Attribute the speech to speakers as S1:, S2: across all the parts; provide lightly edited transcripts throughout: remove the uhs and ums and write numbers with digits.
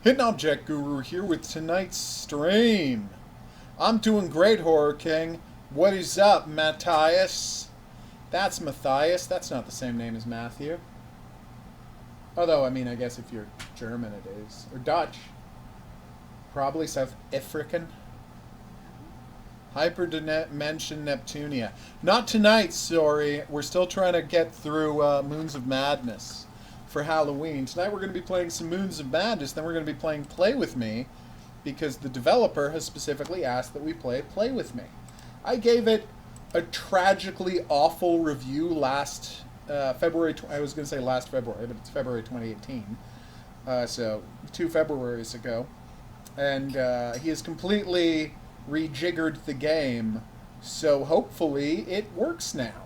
S1: Hidden Object Guru here with tonight's stream. I'm doing great, Horror King. What is up, Matthias? That's Matthias. That's not the same name as Matthew. Although, I mean, I guess if you're German it is. Or Dutch. Probably South African. Hyperdimension Neptunia. Not tonight, sorry. We're still trying to get through Moons of Madness for Halloween. Tonight we're going to be playing some Moons of Madness, then we're going to be playing Play With Me, because the developer has specifically asked that we play Play With Me. I gave it a tragically awful review last February, I was going to say last February, but it's February 2018, so 2 Februaries ago, and he has completely rejiggered the game, so hopefully it works now.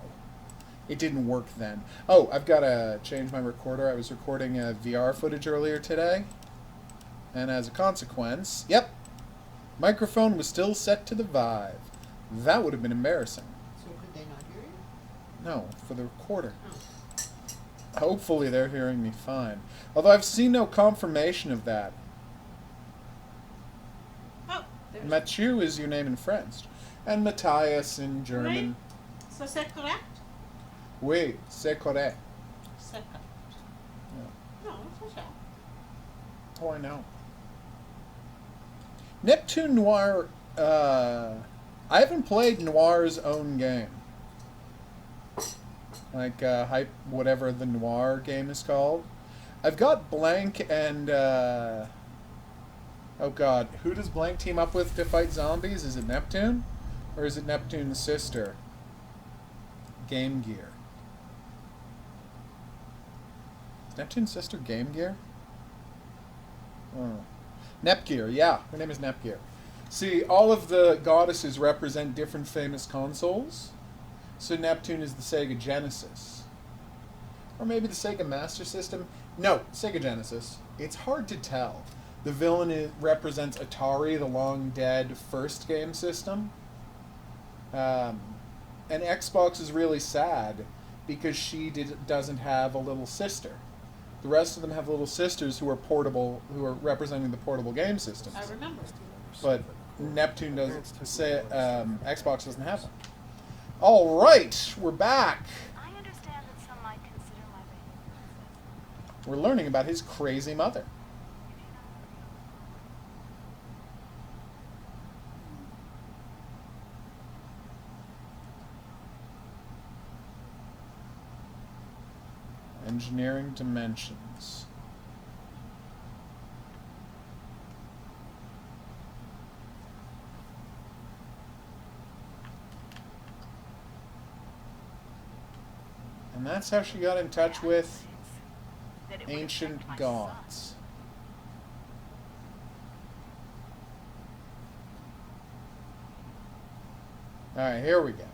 S1: It didn't work then. Oh, I've got to change my recorder. I was recording VR footage earlier today. And as a consequence, yep, microphone was still set to the Vive. That would have been embarrassing.
S2: So could they not hear you?
S1: No, for the recorder.
S2: Oh.
S1: Hopefully they're hearing me fine. Although I've seen no confirmation of that.
S2: Oh,
S1: Mathieu is your name in French. And Matthias in German.
S2: Oui. So c'est correct?
S1: Oui, c'est correct.
S2: C'est correct.
S1: Yeah.
S2: No, c'est ça.
S1: Oh, I know. Neptune Noir, I haven't played Noir's own game. Like, Hype, whatever the Noir game is called. I've got Blank and, oh god, who does Blank team up with to fight zombies? Is it Neptune? Or is it Neptune's sister? Game Gear. Is Neptune's sister Game Gear? Oh. Nepgear, yeah. Her name is Nepgear. See, all of the goddesses represent different famous consoles. So Neptune is the Sega Genesis. Or maybe the Sega Master System. No, Sega Genesis. It's hard to tell. The villain represents Atari, the long-dead first game system. And Xbox is really sad because she doesn't have a little sister. The rest of them have little sisters who are portable, who are representing the portable game systems.
S2: I remember.
S1: But Neptune doesn't say Xbox doesn't have them. All right, we're back.
S3: I understand that some might consider my behavior.
S1: We're learning about his crazy mother. Engineering dimensions. And that's how she got in touch with ancient gods. Alright, here we go.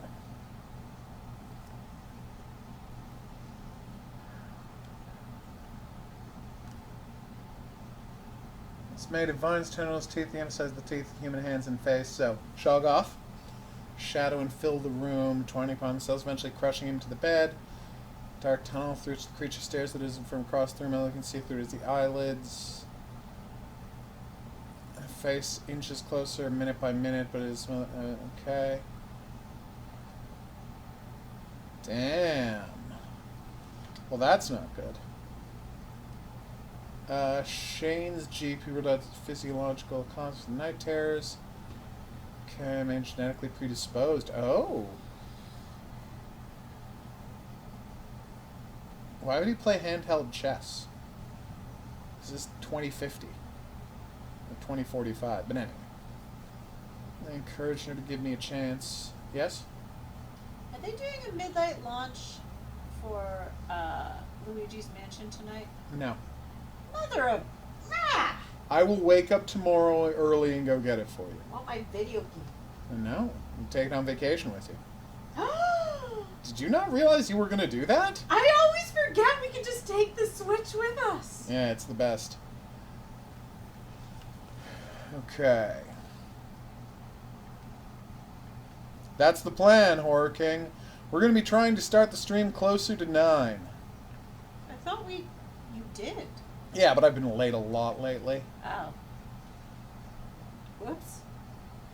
S1: It's made of vines, tendrils, teeth. He emphasized the teeth, human hands, and face. So, Shoggoth. Shadow and fill the room, twirling upon themselves, eventually crushing him to the bed. Dark tunnel through which the creature stares that isn't from across the room. All you can see through is the eyelids. Face inches closer, minute by minute, but it is okay. Damn. Well, that's not good. Shane's GP realized physiological causes of night terrors. Okay, man, genetically predisposed. Oh. Why would he play handheld chess? This is 2050. Or 2045. But anyway. I encouraged her to give me a chance. Yes?
S2: I they doing a midnight launch for Luigi's Mansion tonight?
S1: No.
S2: Mother of... Ah!
S1: I will wake up tomorrow early and go get it for you.
S2: I want my video game.
S1: No. I'm taking it on vacation with you. Did you not realize you were going to do that?
S2: I always forget we can just take the Switch with us.
S1: Yeah, it's the best. Okay. That's the plan, Horror King. We're going to be trying to start the stream closer to 9.
S2: I thought you did.
S1: Yeah, but I've been late a lot lately.
S2: Oh. Whoops.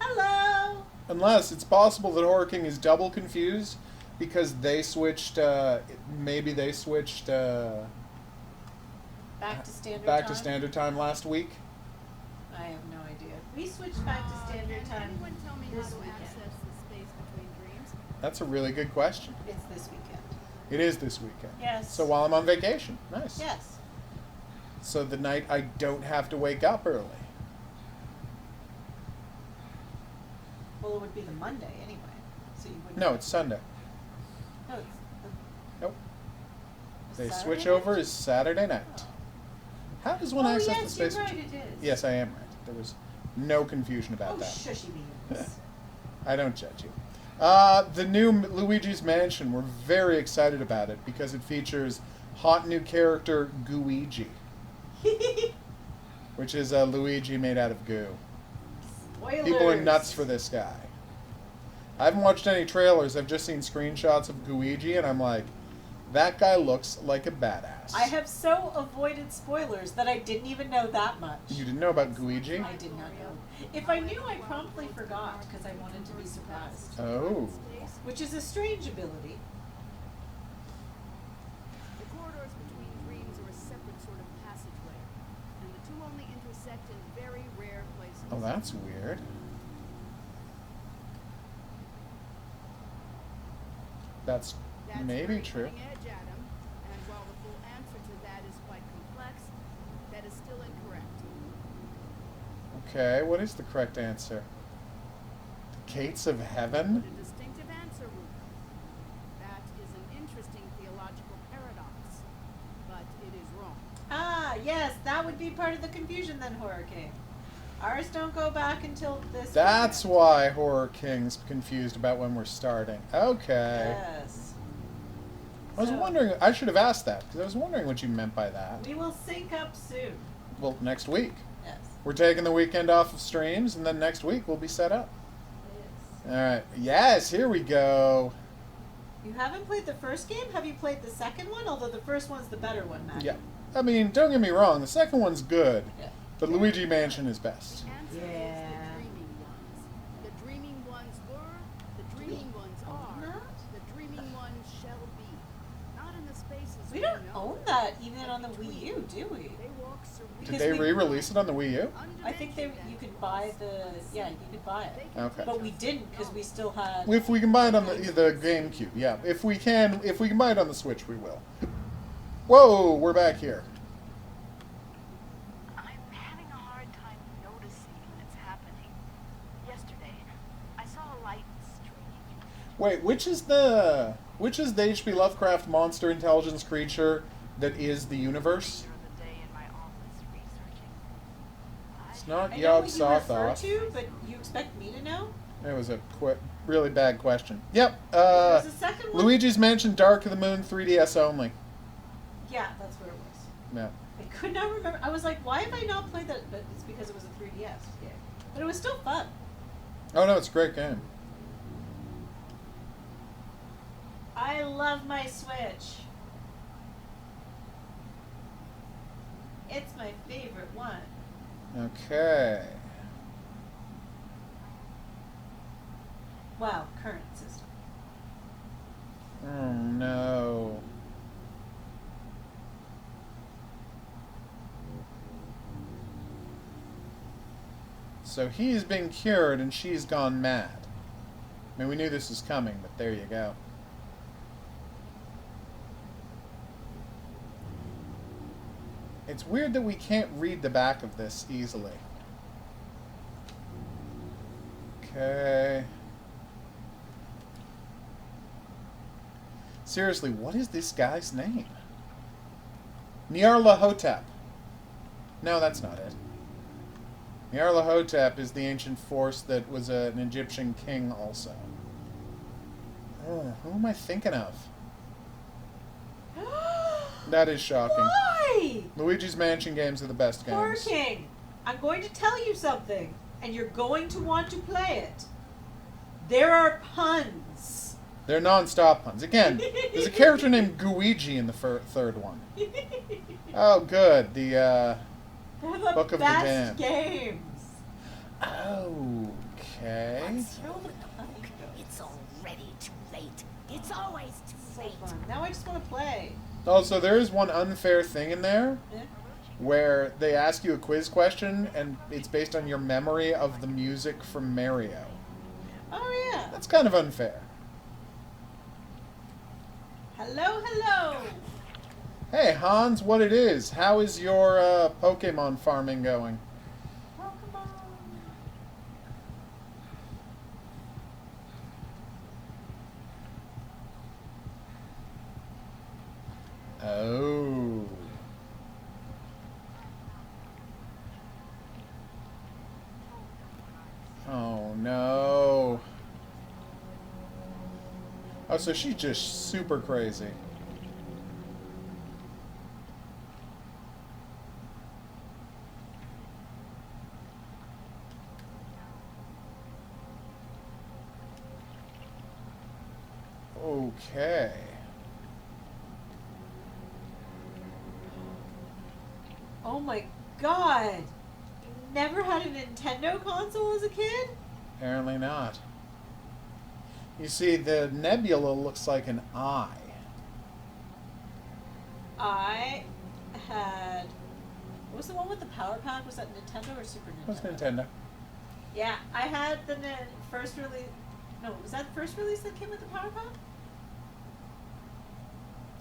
S2: Hello.
S1: Unless it's possible that Horror King is double confused because they switched, maybe they switched
S2: Back to standard
S1: back
S2: time?
S1: to standard time last week.
S2: I have no idea. We switched back to standard
S4: Can
S2: time
S4: anyone tell me
S2: this
S4: how to
S2: weekend.
S4: access the space between dreams?
S1: That's a really good question.
S2: It's this weekend.
S1: It is this weekend.
S2: Yes.
S1: So while I'm on vacation. Nice.
S2: Yes.
S1: So the night I don't have to wake up early.
S2: Well, it would be the Monday anyway. So you wouldn't.
S1: No, it's Sunday.
S2: No, it's
S1: Nope.
S2: the
S1: They
S2: Saturday
S1: switch
S2: night?
S1: over is Saturday night.
S2: Oh.
S1: How does one
S2: Oh,
S1: access
S2: yes,
S1: the space?
S2: you're right, it is.
S1: Yes, I am right. There was no confusion about
S2: Oh,
S1: that.
S2: shushy beans.
S1: I don't judge you. The new Luigi's Mansion, we're very excited about it because it features hot new character Gooigi, which is a Luigi made out of goo.
S2: Spoilers.
S1: People are nuts for this guy. I haven't watched any trailers. I've just seen screenshots of Gooigi, and I'm like, that guy looks like a badass.
S2: I have so avoided spoilers that I didn't even know that much.
S1: You didn't know about Gooigi?
S2: I did not know. If I knew, I promptly forgot because I wanted to be surprised.
S1: Oh.
S2: Which is a strange ability.
S4: The corridors between dreams are a separate sort of passageway, and the two only intersect in very rare places.
S1: Oh, that's weird. That's maybe
S4: very
S1: true.
S4: cutting edge, Adam, and while the full answer to that is quite complex, that is still incorrect.
S1: Okay, what is the correct answer? The gates of heaven?
S4: A distinctive answer, Ruth. That is an interesting theological paradox, but it is wrong.
S2: Ah, yes, that would be part of the confusion then, Horror King. Ours don't go back until this
S1: That's
S2: weekend.
S1: why Horror King's confused about when we're starting. Okay.
S2: Yes.
S1: I was
S2: So,
S1: wondering, I should have asked that, because I was wondering what you meant by that.
S2: we will sync up soon.
S1: Well, next week.
S2: Yes.
S1: We're taking the weekend off of streams, and then next week we'll be set up.
S2: Yes.
S1: Alright, yes, here we go.
S2: You haven't played the first game? Have you played the second one? Although the first one's the better one, Matt.
S1: Yeah. I mean, don't get me wrong, the second one's good,
S2: Yeah.
S1: but Luigi Mansion is best.
S4: The answer
S2: Yeah.
S4: is the dreaming ones. The dreaming ones were, the dreaming ones are,
S2: Not?
S4: the dreaming ones shall be. Not in the spaces
S2: We don't
S4: know.
S2: own that even on the Wii U, do we?
S4: They walk serenely.
S1: Did
S2: Because
S1: they
S2: we-
S1: re-release it on the Wii U?
S2: I think you could buy you could buy it.
S1: Okay.
S2: But we didn't because we still had.
S1: If we can buy it on the GameCube, yeah. If we can buy it on the Switch, we will. Whoa, we're back here.
S3: I'm having a hard time noticing what's happening. Yesterday, I saw a light streaming.
S1: Wait, which is the H.P. Lovecraft monster intelligence creature that is the universe?
S3: During the day in my office researching.
S1: It's not
S2: I know what you refer
S1: Yog-Sothoth.
S2: to, but you expect me to know?
S1: It was a really bad question. Yep.
S2: There's a second one.
S1: Luigi's Mansion Dark of the Moon 3DS only.
S2: Yeah, that's what it was.
S1: Yeah.
S2: I could not remember. I was like, why have I not played that? But it's because it was a 3DS game. But it was still fun.
S1: Oh no, it's a great game.
S2: I love my Switch. It's my favorite one.
S1: Okay.
S2: Wow, current system.
S1: Oh no. So he's been cured and she's gone mad. I mean, we knew this was coming, but there you go. It's weird that we can't read the back of this easily. Okay. Seriously, what is this guy's name? Nyarlathotep. No, that's not it. Nyarlathotep is the ancient force that was an Egyptian king also. Who am I thinking of? That is shocking.
S2: Why?
S1: Luigi's Mansion games are the best
S2: Horror
S1: games.
S2: King, I'm going to tell you something, and you're going to want to play it. There are puns.
S1: They're non-stop puns. Again, there's a character named Guigi in the third one. Oh, good. The
S2: They're the
S1: Book of the
S2: best
S1: Damned.
S2: games.
S1: Okay.
S2: Throw the pun.
S5: It's already too late. It's always too
S2: So
S5: late.
S2: fun. Now I just want to play.
S1: Also, there is one unfair thing in there
S2: Yeah.
S1: where they ask you a quiz question and it's based on your memory of the music from Mario.
S2: Oh yeah.
S1: That's kind of unfair.
S2: Hello, hello.
S1: Hey, Hans, what it is? How is your Pokemon farming going?
S2: Pokemon.
S1: Oh. Oh, no. Oh, so she's just super crazy. Okay.
S2: Oh my god. You never had a Nintendo console as a kid?
S1: Apparently not. You see, the nebula looks like an eye.
S2: I had. What was the one with the power pack? Was that Nintendo or Super Nintendo?
S1: What's Nintendo?
S2: Yeah, I had the first release. No, was that the first release that came with the power pack?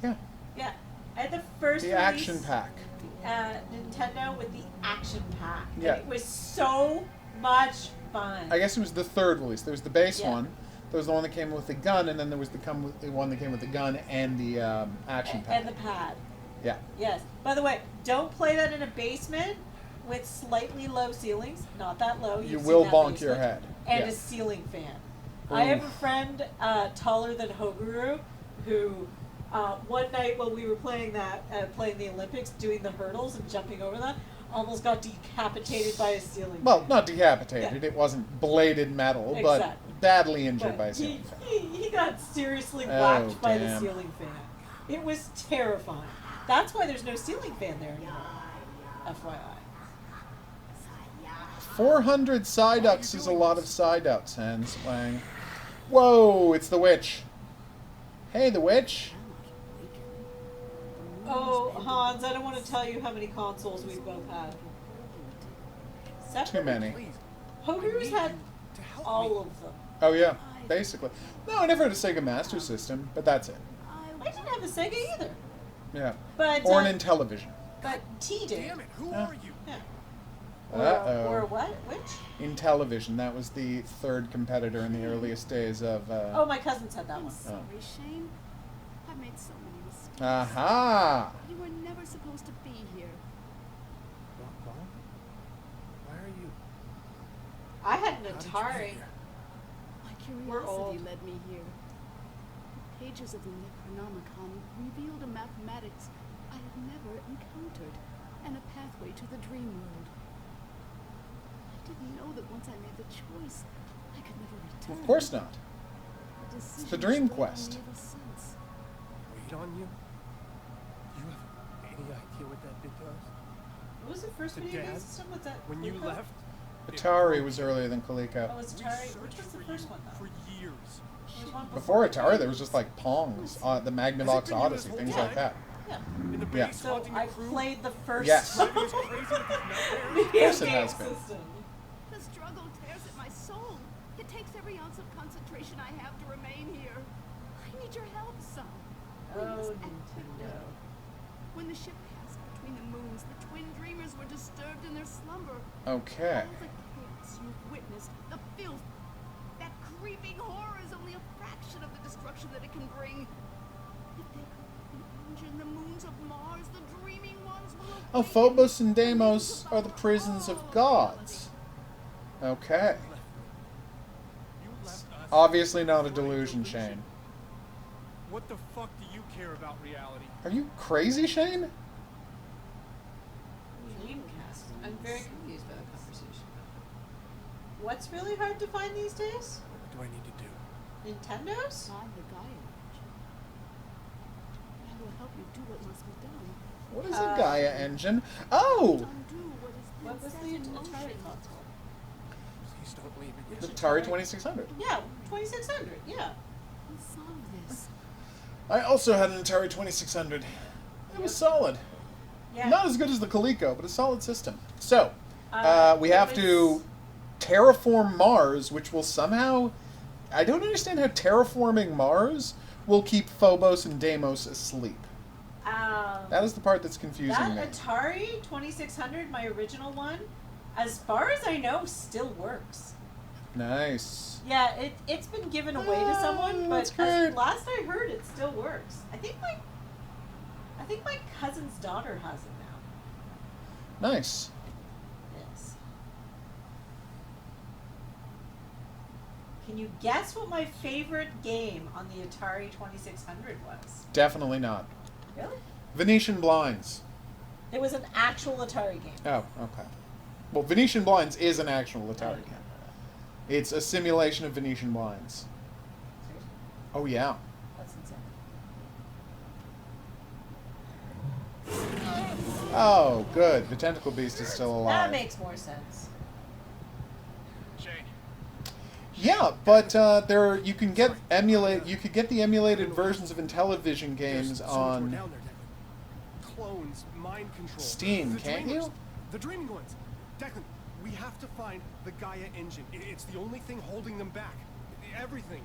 S1: Yeah.
S2: Yeah, I had the first
S1: The
S2: release,
S1: action pack.
S2: Nintendo with the action pack. And
S1: Yeah.
S2: it was so much fun.
S1: I guess it was the third release. There was the base
S2: Yeah.
S1: one. There was the one that came with the gun, and then there was the one that came with the gun and the action pack.
S2: And the pad.
S1: Yeah.
S2: Yes. By the way, don't play that in a basement with slightly low ceilings. Not that low.
S1: You
S2: You've
S1: will
S2: seen that
S1: bonk your
S2: basement.
S1: head.
S2: And
S1: Yeah.
S2: a ceiling fan. I have a
S1: Oof.
S2: friend taller than HOGuru who one night when we were playing playing the Olympics, doing the hurdles and jumping over that, almost got decapitated by a ceiling
S1: Well,
S2: fan.
S1: not decapitated.
S2: Yeah.
S1: It wasn't bladed metal, but
S2: Exactly.
S1: badly injured
S2: But
S1: by a
S2: he,
S1: ceiling fan.
S2: he got seriously
S1: Oh,
S2: whacked by the
S1: damn.
S2: ceiling fan. It was terrifying. That's why there's no ceiling fan there anymore. FYI.
S1: 400 Psyducks is a lot of Psyducks, Hans playing. Whoa, it's the witch. Hey, the witch.
S2: Oh, Hans, I don't want to tell you how many consoles we've both had. Seven?
S1: Too many.
S2: HOGuru's had all of them.
S1: Oh, yeah, basically. No, I never had a Sega Master System, but that's it.
S2: I didn't have a Sega either.
S1: Yeah.
S2: But,
S1: Or an Intellivision.
S2: but T did.
S6: Damn it, who
S1: Yeah.
S6: are you?
S2: Yeah.
S1: Uh-oh.
S2: Or what? Which?
S1: Intellivision, that was the third competitor in the earliest days of...
S2: Oh, my cousin said that
S4: I'm
S2: one.
S4: sorry, Shane. I've made so many mistakes.
S1: Aha!
S4: You were never supposed to be here.
S6: What? Why are you?
S2: I had an
S6: How did you
S2: Atari.
S6: get here?
S4: My
S2: We're old.
S4: curiosity led me here. The pages of the Necronomicon revealed a mathematics I had never encountered, and a pathway to the dream world. I didn't know that once I made the choice, I could never return.
S1: Of course not.
S4: The decision
S1: the Dream
S4: has weighed on
S1: Quest.
S4: me ever since.
S6: Wait on you? You have any idea what that did to us?
S2: What was the first
S6: The
S2: video game
S6: dad,
S2: system? What's that?
S6: When you
S2: Coleco?
S6: left? it
S1: Atari
S6: broke
S1: was
S6: you.
S1: earlier than
S2: Oh,
S1: Coleco.
S2: it's
S6: We
S2: Atari.
S6: searched
S2: Which was the
S6: for
S2: first
S6: you
S2: one, though?
S6: for years.
S2: There was one
S1: Before Atari, there was just like Pongs, the Magnavox
S6: Has it been
S1: Odyssey,
S6: you this
S1: things
S6: whole
S1: like that.
S2: Yeah.
S6: In the
S1: Yeah.
S6: base,
S2: So
S6: haunting
S2: I
S6: your crew?
S2: played the first
S1: Yes.
S6: Driving us crazy with these nightmares?
S2: video
S1: course it
S2: game
S1: has been.
S2: system.
S4: The struggle tears at my soul. It takes every ounce of concentration I have to remain here. I need your help, son. We
S2: Oh,
S4: must act
S2: Nintendo.
S4: When the ship passed between the moons, the twin dreamers were disturbed in their slumber.
S1: Okay.
S4: All the chaos you've witnessed, the filth, that creeping horror is only a fraction of the destruction that it can bring. If they could engine the moons of Mars, the dreaming ones will
S1: Oh,
S4: awaken.
S1: Phobos and Deimos are the prisons of gods. Okay.
S6: You left us.
S1: Obviously not a
S6: for
S1: delusion, Shane.
S6: What the fuck do you care about reality?
S1: Are you crazy, Shane?
S2: Dreamcast. I'm very confused by the conversation. What's really hard to find these days?
S6: What do I need to do?
S2: Nintendos?
S4: Find the Gaia engine. I will help you do what must be done.
S1: What is a Gaia engine? Oh!
S4: Undo what has been
S2: What was
S4: set
S2: the
S4: in
S2: Atari
S4: motion.
S2: console?
S6: Please don't leave me.
S1: The Atari 2600.
S2: Yeah, 2600. Yeah.
S4: We solve this.
S1: I also had an Atari 2600. It was solid.
S2: Yeah.
S1: Not as good as the Coleco, but a solid system. So, we
S2: it
S1: have
S2: was-
S1: to terraform Mars, which will somehow... I don't understand how terraforming Mars will keep Phobos and Deimos asleep. That is the part that's confusing
S2: That
S1: me.
S2: Atari 2600, my original one, as far as I know, still works.
S1: Nice.
S2: Yeah, it's been given away to someone, but
S1: that's great.
S2: last I heard, it still works. I think my cousin's daughter has it now.
S1: Nice.
S2: Yes. Can you guess what my favorite game on the Atari 2600 was?
S1: Definitely not.
S2: Really?
S1: Venetian Blinds.
S2: It was an actual Atari game.
S1: Oh, okay. Well, Venetian Blinds is an actual Atari game. It's a simulation of Venetian Blinds.
S2: Seriously?
S1: Oh, yeah.
S2: That's insane.
S1: Oh, good. The Tentacle Beast is still alive.
S2: That makes more sense.
S6: Shane.
S1: Yeah, but you can get the emulated versions of Intellivision games
S6: There's so much more
S1: on
S6: down there, Declan. Clones, mind control.
S1: Steam,
S6: The
S1: can't
S6: dreamers.
S1: you?
S6: The dreaming ones. Declan, we have to find the Gaia engine. It's the only thing holding them back. Everything.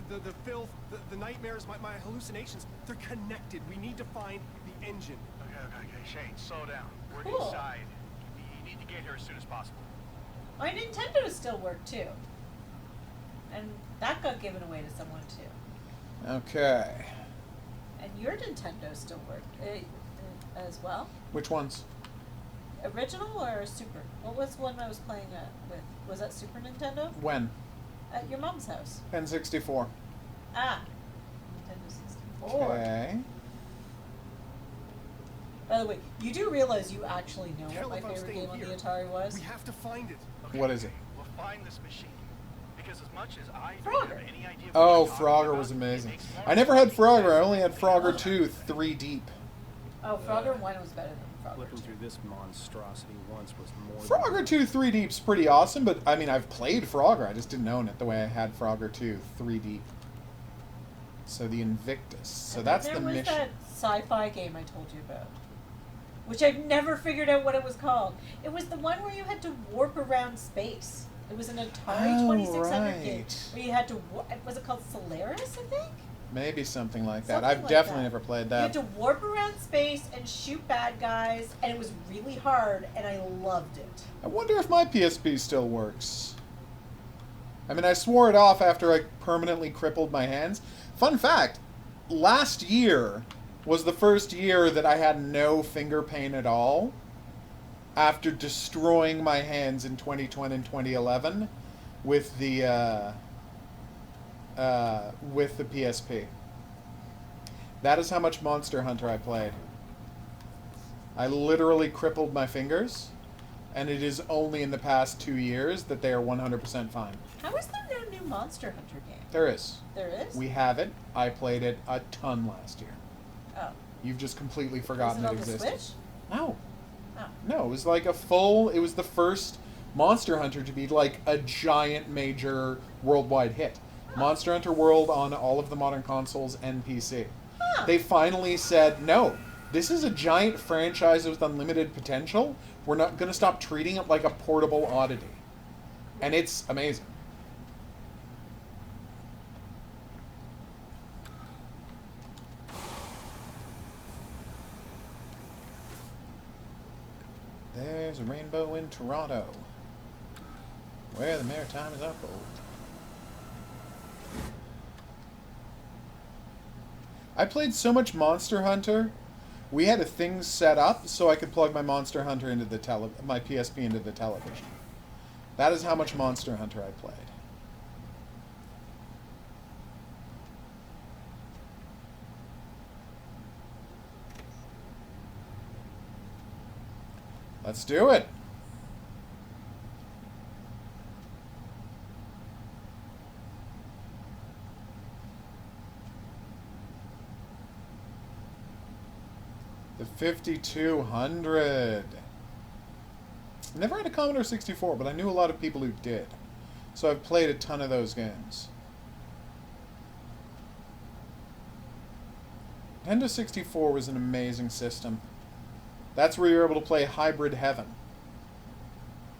S6: The filth, the nightmares, my hallucinations. They're connected. We need to find the engine.
S7: Okay, Shane, slow down. We're
S2: Cool.
S7: inside. You need to get here as soon as possible.
S2: My Nintendo still worked too. And that got given away to someone too.
S1: Okay.
S2: And your Nintendo still worked as well?
S1: Which ones?
S2: Original or Super? What was one I was playing with? Was that Super Nintendo?
S1: When?
S2: At your mom's house.
S1: N64.
S2: Ah. Nintendo 64.
S1: Okay.
S2: By the way, you do realize you actually know
S6: Hell,
S2: what
S6: if
S2: my
S6: I'm
S2: favorite
S6: staying
S2: game on the
S6: here,
S2: Atari was?
S6: We have to find it.
S7: Okay,
S1: What is it?
S7: We'll find this machine. Because as much as I
S2: Frogger.
S7: don't have any idea what
S1: Oh,
S7: you're talking
S1: Frogger
S7: about,
S1: was
S7: it
S1: amazing.
S7: makes more
S1: I never had
S7: sense.
S1: Frogger. I only had Frogger 2 3 deep.
S2: Oh, Frogger 1 was better than Frogger
S8: Flipping
S2: 2.
S8: through this monstrosity once was more
S1: Frogger 2 3 deep's pretty awesome, but I mean, I've played Frogger. I just didn't own it the way I had Frogger 2 3 deep. So the Invictus. So
S2: And
S1: that's
S2: then
S1: the
S2: there was
S1: mission.
S2: that sci-fi game I told you about, which I've never figured out what it was called. It was the one where you had to warp around space. It was an Atari
S1: Oh,
S2: 2600 game
S1: right.
S2: where you had to. Was it called Solaris? I think.
S1: Maybe something like that.
S2: Something
S1: I've
S2: like
S1: definitely
S2: that.
S1: never played
S2: You had
S1: that.
S2: to warp around space and shoot bad guys, and it was really hard, and I loved it.
S1: I wonder if my PSP still works. I mean, I swore it off after I permanently crippled my hands. Fun fact, last year was the first year that I had no finger pain at all after destroying my hands in 2020 and 2011 with the PSP. That is how much Monster Hunter I played. I literally crippled my fingers, and it is only in the past 2 years that they are 100% fine.
S2: How is there no new Monster Hunter game?
S1: There is.
S2: There is.
S1: We have it. I played it a ton last year.
S2: Oh.
S1: You've just completely
S2: Is
S1: forgotten
S2: it
S1: it
S2: on the
S1: existed.
S2: Switch?
S1: No.
S2: Oh.
S1: No, it was like it was the first Monster Hunter to be like a giant major worldwide hit. Monster Hunter World on all of the modern consoles and PC.
S2: Huh.
S1: They finally said, no, this is a giant franchise with unlimited potential. We're not going to stop treating it like a portable oddity. And it's amazing. There's a rainbow in Toronto, where the maritime is our gold. I played so much Monster Hunter. We had a thing set up so I could plug my Monster Hunter into the my PSP into the television. That is how much Monster Hunter I played. Let's do it. The 5200. Never had a Commodore 64, but I knew a lot of people who did. So I've played a ton of those games. Nintendo 64 was an amazing system. That's where you're able to play Hybrid Heaven.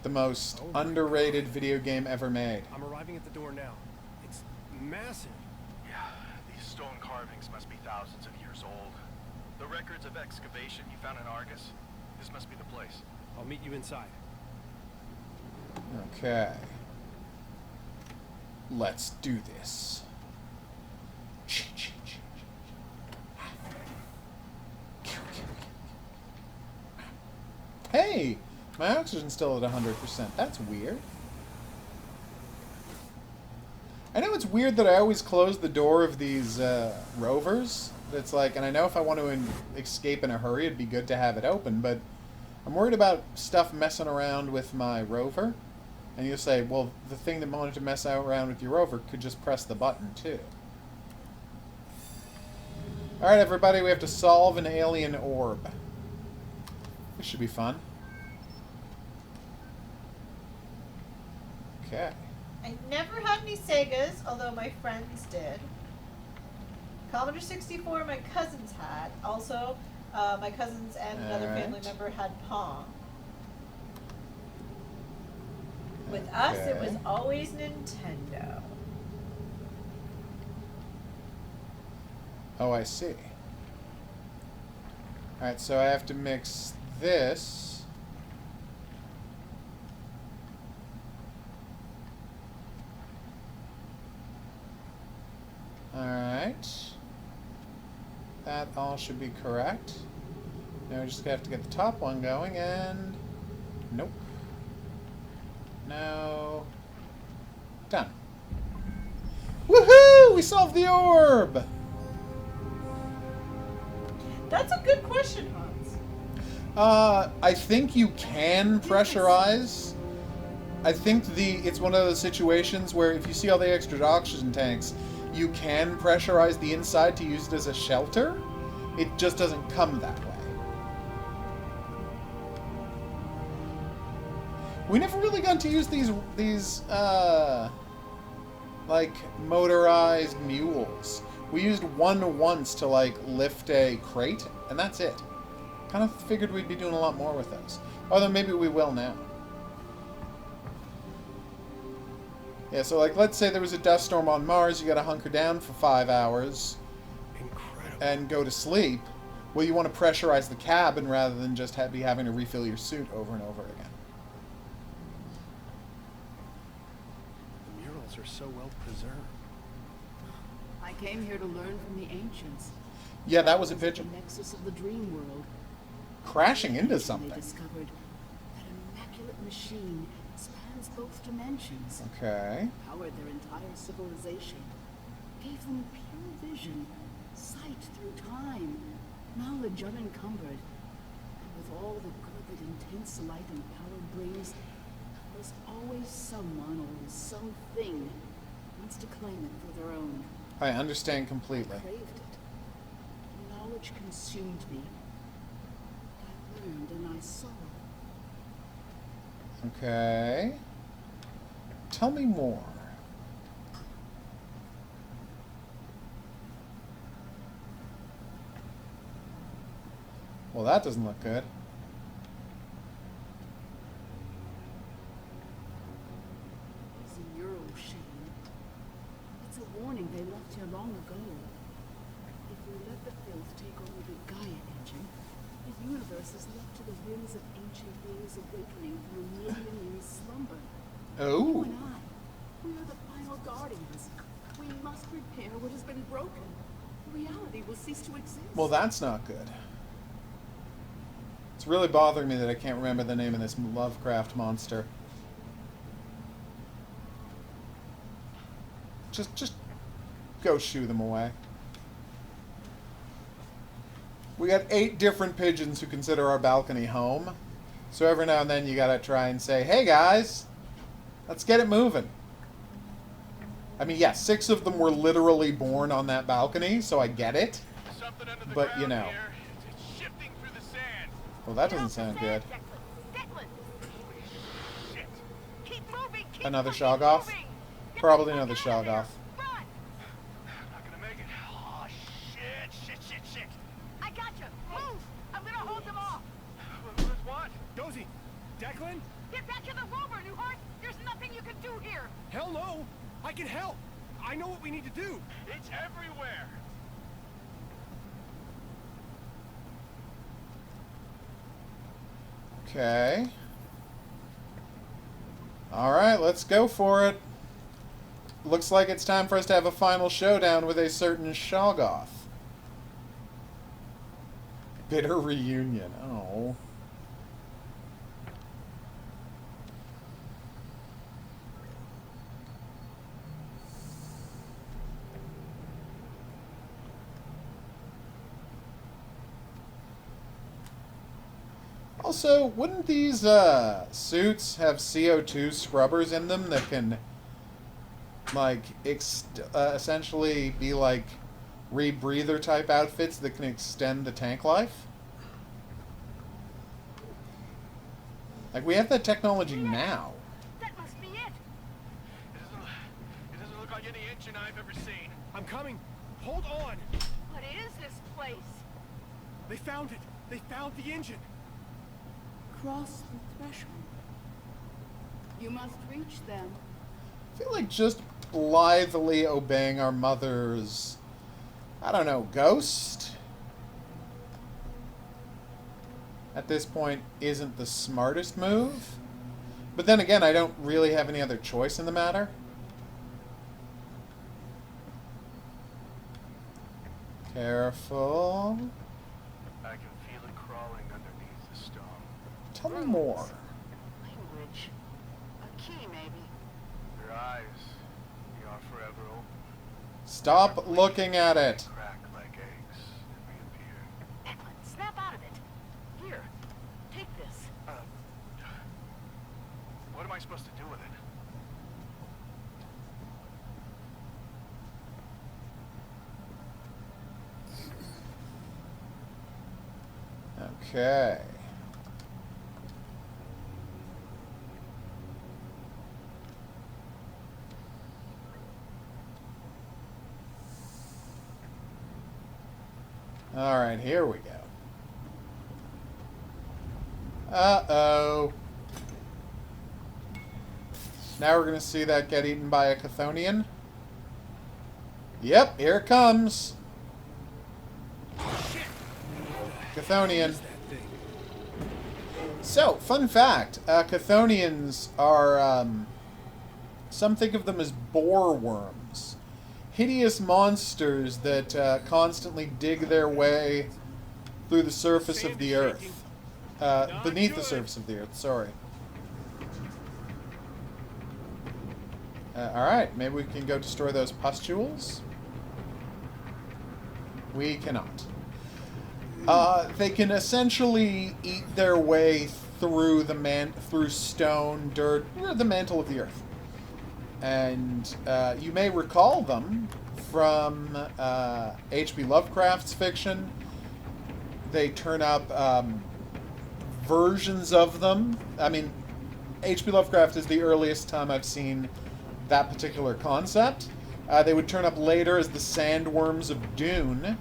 S1: The most underrated video game ever made.
S6: I'm arriving at the door now. It's massive.
S7: Yeah, these stone carvings must be thousands of years old. The records of excavation you found in Argus, this must be the place.
S6: I'll meet you inside.
S1: Okay. Let's do this. Hey! My oxygen's still at 100%. That's weird. I know it's weird that I always close the door of these rovers. It's like, and I know if I want to escape in a hurry, it'd be good to have it open, but I'm worried about stuff messing around with my rover. And you'll say, well, the thing that wanted to mess around with your rover could just press the button, too. Alright, everybody, we have to solve an alien orb. This should be fun. Okay.
S2: I never had any Segas, although my friends did. Commodore 64 my cousins had. Also, my cousins and another family member had Pong. With us, it was always Nintendo.
S1: Oh, I see. Alright, so I have to mix this. Alright. That all should be correct. Now we just have to get the top one going, and... Nope. No. Done. Woohoo! We solved the orb!
S2: That's a good question, Hans.
S1: I think you can pressurize. I think it's one of those situations where if you see all the extra oxygen tanks, you can pressurize the inside to use it as a shelter. It just doesn't come that way. We never really got to use these like motorized mules. We used one once to like lift a crate, and that's it. Kind of figured we'd be doing a lot more with those. Although maybe we will now. Yeah, so like let's say there was a dust storm on Mars, you gotta hunker down for 5 hours.
S6: Incredible.
S1: And go to sleep. Well, you want to pressurize the cabin rather than just be having to refill your suit over and over again.
S6: The murals are so well preserved.
S4: I came here to learn from the ancients.
S1: Yeah, that was a
S4: The
S1: pigeon.
S4: nexus of the dream world.
S1: Crashing into
S4: They
S1: something.
S4: discovered that immaculate machine spans both dimensions.
S1: Okay.
S4: Powered their entire civilization. Gave them pure vision, sight through time, knowledge unencumbered. And with all the good that intense light and power brings, there's always someone or something who wants to claim it for their own.
S1: I understand completely.
S4: I craved it. Knowledge consumed me. I learned and I saw.
S1: Okay. Tell me more. Well, that doesn't look good.
S4: It's a mural, Shane. It's a warning they left here long ago. If we let the filth take over the Gaia engine, the universe is left to the whims of ancient beings awakening from a million-year slumber.
S1: Oh.
S4: You and I, we are the final guardians. We must repair what has been broken. reality will cease to exist.
S1: Well, that's not good. It's really bothering me that I can't remember the name of this Lovecraft monster. Just go shoo them away. We got 8 different pigeons who consider our balcony home. So every now and then you gotta try and say, hey guys, let's get it moving. I mean, yes, 6 of them were literally born on that balcony, so I get it.
S7: Something under the
S1: But,
S7: ground
S1: you know.
S7: here. It's shifting through the sand.
S1: Well, that doesn't sound good.
S7: Shit.
S3: Keep moving, keep
S1: Another
S3: fucking
S1: Shoggoth?
S3: moving. Get
S1: Probably
S3: the fuck
S1: another
S3: out of there.
S1: Shoggoth.
S3: Run.
S7: Not gonna make it. Oh, shit.
S3: I got you. Move. I'm gonna hold them off.
S7: What?
S6: Dozy, Declan?
S3: Get back to the rover, Newhart. There's nothing you can do here.
S6: Hell no! I can help! I know what we need to do!
S7: It's everywhere.
S1: Okay. Alright, let's go for it. Looks like it's time for us to have a final showdown with a certain Shoggoth. Bitter reunion. Oh. Also, wouldn't these suits have CO2 scrubbers in them that can, like, essentially be like rebreather type outfits that can extend the tank life? Like, we have that technology now.
S3: That must be it.
S7: It doesn't look like any engine I've ever seen.
S6: I'm coming! Hold on!
S3: What is this place?
S6: They found it! They found the engine!
S4: Cross the threshold. You must reach them.
S1: I feel like just blithely obeying our mother's, I don't know, ghost? At this point isn't the smartest move. But then again, I don't really have any other choice in the matter. Careful.
S7: I can feel it crawling underneath the stone.
S1: Tell me more.
S3: Language. A key, maybe.
S7: Their eyes, they are forever open.
S1: Stop looking at it.
S7: Crack like eggs and reappear.
S3: Declan, snap out of it. Here, take this.
S7: What am I supposed to do with it?
S1: Okay. All right, here we go. Uh-oh. Now we're going to see that get eaten by a Chthonian. Yep, here it comes. Chthonian. So, fun fact, Chthonians are, some think of them as boar worms. Hideous monsters that constantly dig their way through the surface of the earth. Beneath the surface of the earth, sorry. Alright, maybe we can go destroy those pustules? We cannot. They can essentially eat their way through through stone, dirt, the mantle of the earth. And you may recall them from H.P. Lovecraft's fiction. They turn up versions of them. I mean, H.P. Lovecraft is the earliest time I've seen that particular concept. They would turn up later as the sandworms of Dune,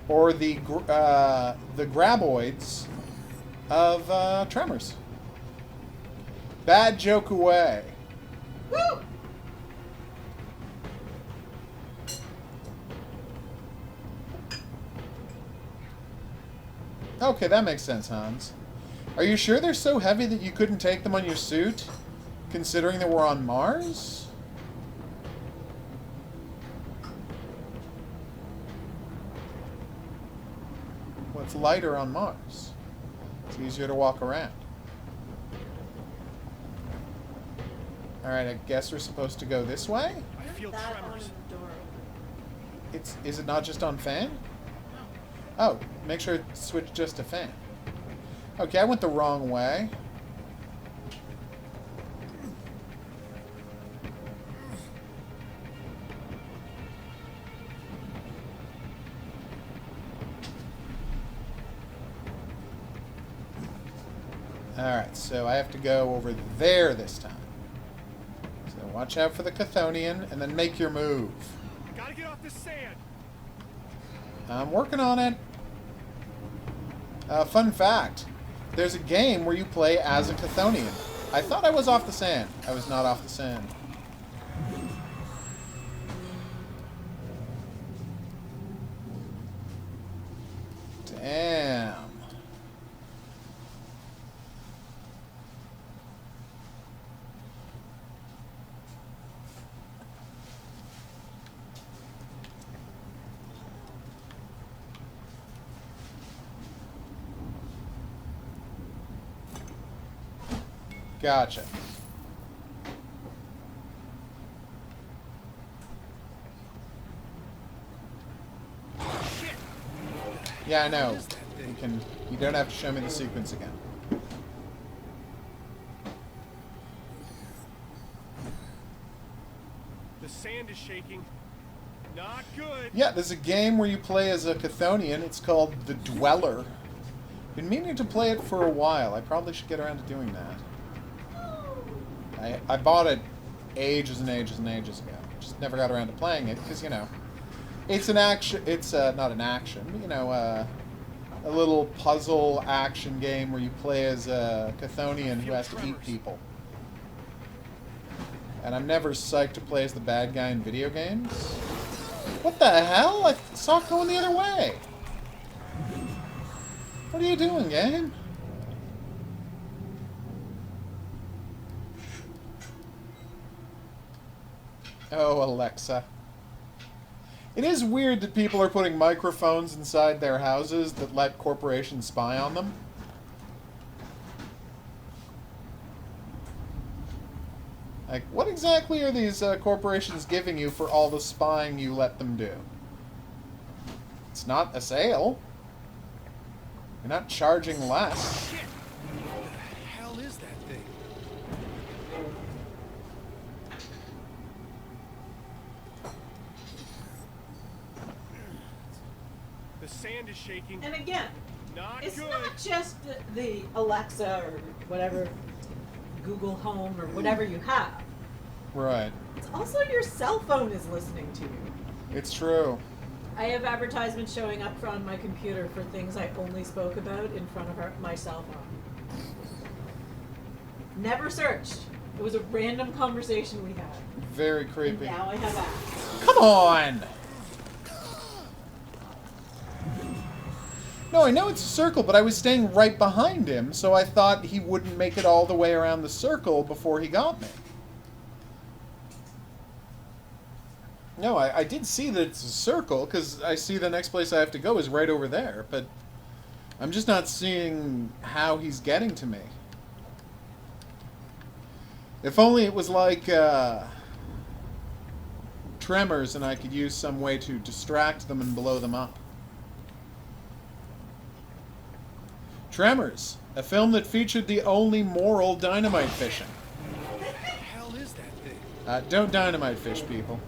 S1: or the graboids of Tremors. Bad joke away.
S2: Woo!
S1: Okay, that makes sense, Hans. Are you sure they're so heavy that you couldn't take them on your suit, considering that we're on Mars? It's lighter on Mars. It's easier to walk around. Alright, I guess we're supposed to go this way?
S6: I feel
S2: That on
S6: tremors.
S2: the door.
S1: Is it not just on fan? Oh, make sure it switch just to fan. Okay, I went the wrong way. Alright, so I have to go over there this time. So watch out for the Chthonian, and then make your move.
S6: Gotta get off this sand.
S1: I'm working on it. Fun fact. There's a game where you play as a Chthonian. I thought I was off the sand. I was not off the sand. Damn. Gotcha. Yeah, I know. You don't have to show me the sequence again.
S6: The sand is shaking. Not good.
S1: Yeah, there's a game where you play as a Chthonian. It's called The Dweller. Been meaning to play it for a while. I probably should get around to doing that. I bought it ages and ages and ages ago. Just never got around to playing it because, you know, it's an action. It's not an action, but, you know, a little puzzle action game where you play as a Chthonian who has to eat people. And I'm never psyched to play as the bad guy in video games. What the hell? I saw it going the other way. What are you doing, game? Oh, Alexa. It is weird that people are putting microphones inside their houses that let corporations spy on them. Like, what exactly are these corporations giving you for all the spying you let them do? It's not a sale. You're not charging less.
S6: Shit. What the hell is that thing? The sand is shaking.
S2: And again,
S6: Not
S2: it's
S6: good.
S2: not just the Alexa or whatever, Google Home or whatever you have.
S1: Right.
S2: It's also your cell phone is listening to you.
S1: It's true.
S2: I have advertisements showing up on my computer for things I only spoke about in front of my cell phone. Never searched. It was a random conversation we had.
S1: Very
S2: And
S1: creepy.
S2: now I have ads.
S1: Come on! No, I know it's a circle, but I was staying right behind him, so I thought he wouldn't make it all the way around the circle before he got me. No, I did see that it's a circle, because I see the next place I have to go is right over there, but I'm just not seeing how he's getting to me. If only it was like Tremors and I could use some way to distract them and blow them up. Tremors, a film that featured the only moral dynamite fishing.
S6: What the hell is that thing?
S1: Don't dynamite fish, people.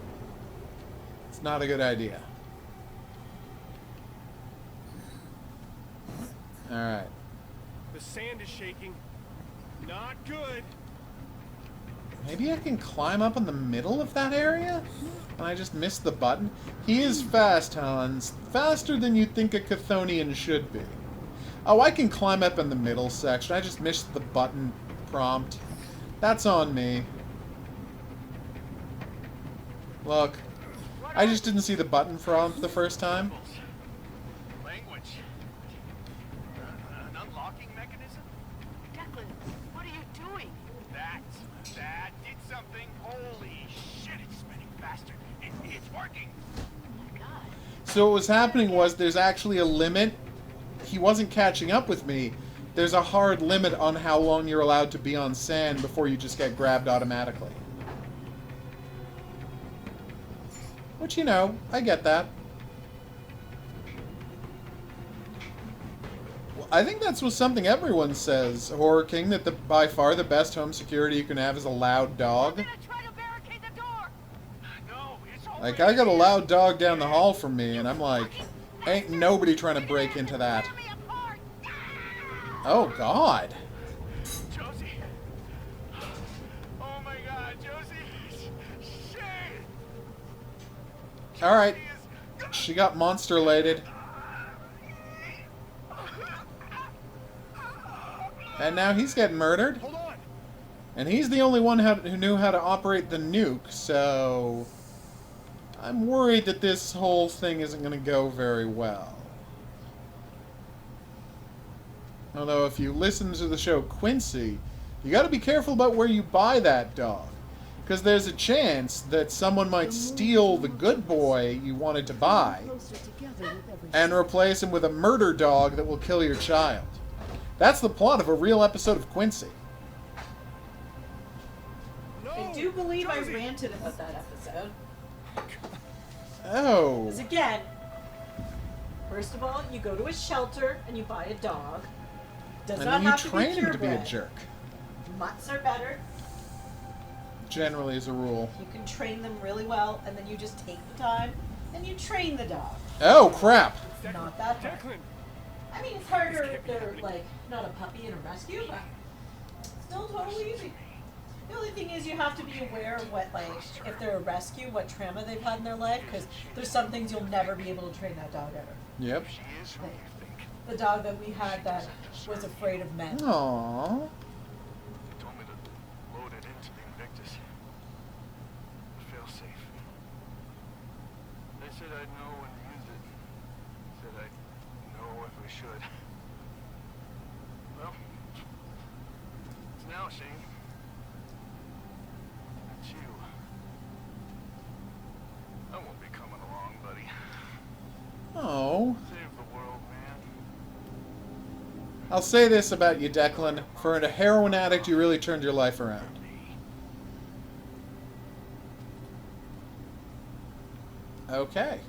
S1: It's not a good idea. Alright.
S6: The sand is shaking. Not good.
S1: Maybe I can climb up in the middle of that area? And I just missed the button? He is fast, Hans. Faster than you'd think a Chthonian should be. Oh, I can climb up in the middle section. I just missed the button prompt. That's on me. Look. I just didn't see the button prompt the first time.
S7: Language. An unlocking mechanism?
S3: Declan, what are you doing?
S7: That did something. Holy shit, it's spinning faster. It's working.
S3: Oh my god.
S1: So what was happening was there's actually a limit he wasn't catching up with me, there's a hard limit on how long you're allowed to be on sand before you just get grabbed automatically. Which, you know, I get that. Well, I think that's what something everyone says, Horror King, that by far the best home security you can have is a loud dog. Like, I got a loud dog down the hall from me, and I'm like, ain't nobody trying to break into that. Oh, God.
S7: Josie! Oh my God, Josie! Shane!
S1: Alright. She got monster-lated. And now he's getting murdered.
S6: Hold on.
S1: And he's the only one who knew how to operate the nuke, so I'm worried that this whole thing isn't going to go very well. Although if you listen to the show Quincy, you got to be careful about where you buy that dog. Because there's a chance that someone might steal the good boy you wanted to buy and replace him with a murder dog that will kill your child. That's the plot of a real episode of Quincy.
S6: No,
S2: I do believe
S6: Josie.
S2: I ranted about that episode.
S1: Oh.
S2: Because again, first of all, you go to a shelter and you buy a dog. Does
S1: And
S2: not
S1: then you
S2: have to be
S1: train him to be a
S2: purebred.
S1: jerk.
S2: Mutts are better.
S1: Generally, as a rule.
S2: You can train them really well, and then you just take the time and you train the dog.
S1: Oh, crap.
S2: It's not that hard.
S6: Declan.
S2: I mean, it's harder if they're like not a puppy in a rescue, but still totally easy. The only thing is you have to be aware of what, like, if they're a rescue, what trauma they've had in their life, because there's some things you'll never be able to train that dog out of.
S1: Yep.
S7: She is who you think.
S2: The dog that we had that was afraid of men.
S1: Aww.
S7: They told me to load it into the Invictus. Fail safe. They said I'd know when to use it. Said I'd know if we should. Well, it's now, Shane. It's you. I won't be coming along, buddy.
S1: Oh.
S7: Save the world, man.
S1: I'll say this about you, Declan. For a heroin addict, you really turned your life around. Okay.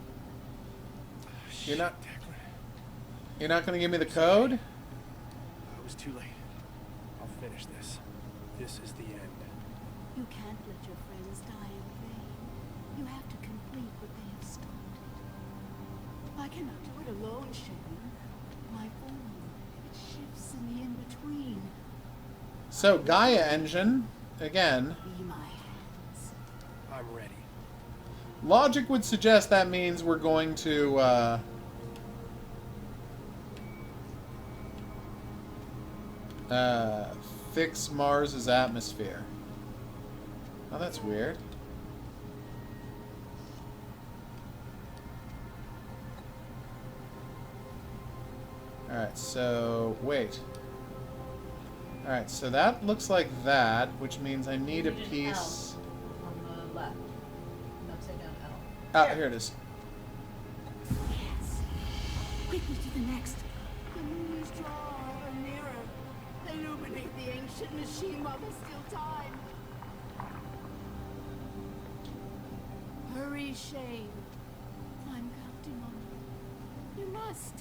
S1: You're not going to give me the code?
S8: It was too late. I'll finish this. This is the end.
S4: You can't let your friends die in vain. You have to complete what they have started. I cannot do it alone, Shane. My form, it shifts in the in-between.
S1: So, Gaia engine, again.
S4: Be my hands.
S8: I'm ready.
S1: Logic would suggest that means we're going to, fix Mars's atmosphere. Oh, that's weird. Alright, so, wait. Alright, so that looks like that, which means I need a
S2: You need an
S1: piece...
S2: On the left. Upside down L.
S1: Ah, here it is.
S4: Yes. Quickly to the next. The moons draw ever nearer. Illuminate the ancient machine while there's still time. Hurry, Shane. I'm counting on you. You must.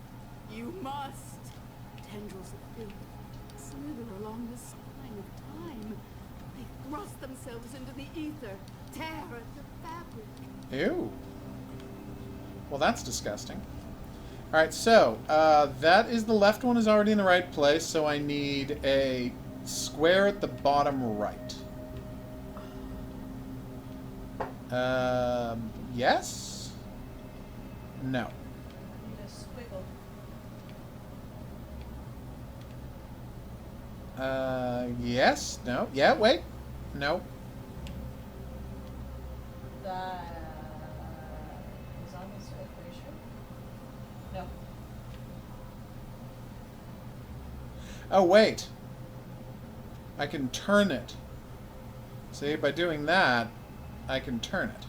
S4: You must. Tendrils of filth slither along the spine of time. They thrust themselves into the ether, tear at the fabric.
S1: Ew. Well, that's disgusting. Alright, so, that is the left one is already in the right place, so I need a square at the bottom right. Yes? No.
S2: Need a squiggle.
S1: Yes? No? Yeah, wait. No.
S2: That is almost right, pretty sure. No.
S1: Oh, wait. I can turn it. See, by doing that, I can turn it.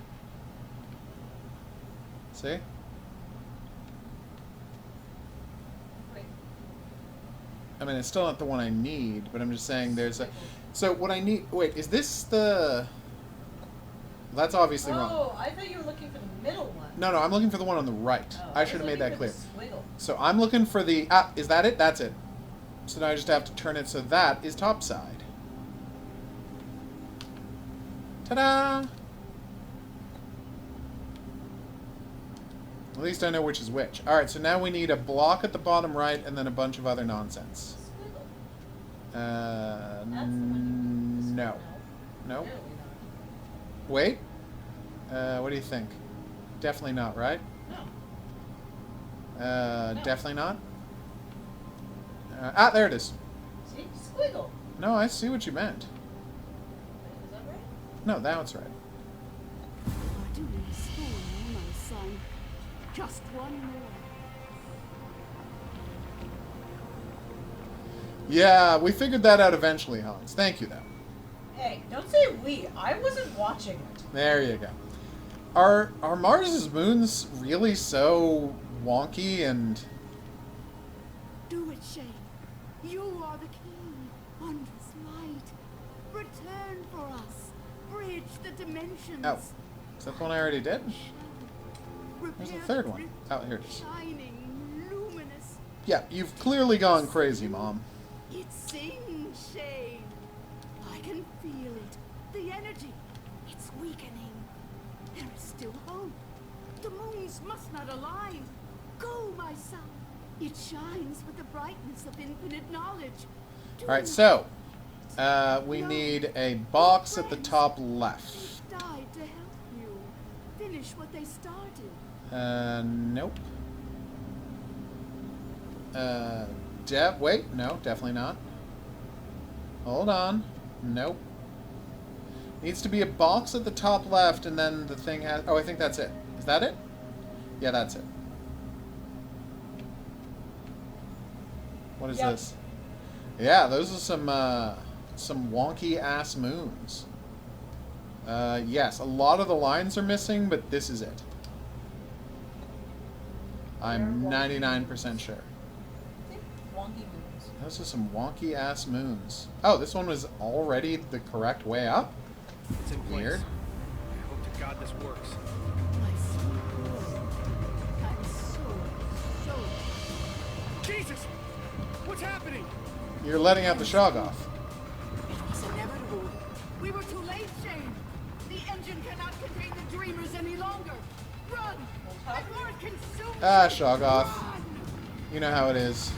S1: See?
S2: Wait.
S1: I mean, it's still not the one I need, but I'm just saying there's a... So what I need... Wait, is this the... That's obviously wrong.
S2: Oh, I thought you were looking for the middle one.
S1: No, I'm looking for the one on the right.
S2: Oh,
S1: I should have made that clear.
S2: Squiggle.
S1: So I'm looking for the... Ah, is that it? That's it. So now I just have to turn it so that is topside. Ta-da! At least I know which is which. Alright, so now we need a block at the bottom right and then a bunch of other nonsense. No. No? Wait. What do you think? Definitely not, right?
S2: No.
S1: Definitely not? Ah, there it is.
S2: See? Squiggle.
S1: No, I see what you meant.
S2: Is that right?
S1: No, that's right.
S4: I do need school now, my son. Just one more.
S1: Yeah, we figured that out eventually, Hans. Thank you, though.
S2: Hey, don't say we. I wasn't watching it.
S1: There you go. Are Mars's moons really so wonky and...
S4: Do it, Shane. You are the king. Wondrous light. Return for us. Bridge the dimensions.
S1: Oh. Is that the one I already did? Where's the third one? Oh, here it is.
S4: Shining, luminous.
S1: Yeah, you've clearly gone crazy, Mom.
S4: It sings, Shane. I can feel it. The energy. It's weakening. There is still hope. The moons must not align. Go, my son. It shines with the brightness of infinite knowledge.
S1: Alright, so... we need a box at the top left.
S4: Died to help you. Finish what they started.
S1: Nope. Wait, no, definitely not. Hold on. Nope. Needs to be a box at the top left, and then the thing has... Oh, I think that's it. Is that it? Yeah, that's it. What is this? Yeah, those are some wonky-ass moons. Yes, a lot of the lines are missing, but this is it. I'm 99% sure.
S2: Wonky moons.
S1: Those are some wonky-ass moons. Oh, this one was already the correct way up?
S6: It's in place.
S1: Weird.
S6: I hope to God this works.
S4: My sweet boy. I'm so...
S6: Jesus! What's happening?
S1: You're letting out the Shoggoth.
S4: It was inevitable. We were too late, Shane. The engine cannot contain the dreamers any longer. Run! Before it consumes
S1: Ah,
S4: you.
S1: Shoggoth.
S4: Run!
S1: You know how it is.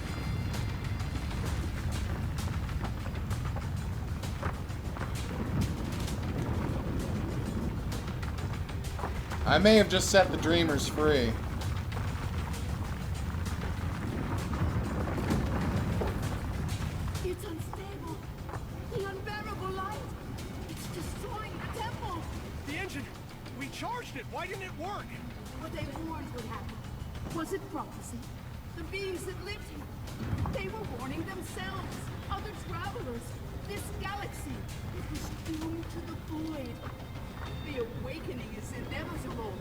S1: I may have just set the dreamers free.
S4: It's unstable. The unbearable light. It's destroying the temple.
S6: The engine! We charged it! Why didn't it work?
S4: What they warned would happen. Was it prophecy? The beings that lived here. They were warning themselves. Other travelers. This galaxy. It was doomed to the void. The awakening is inevitable.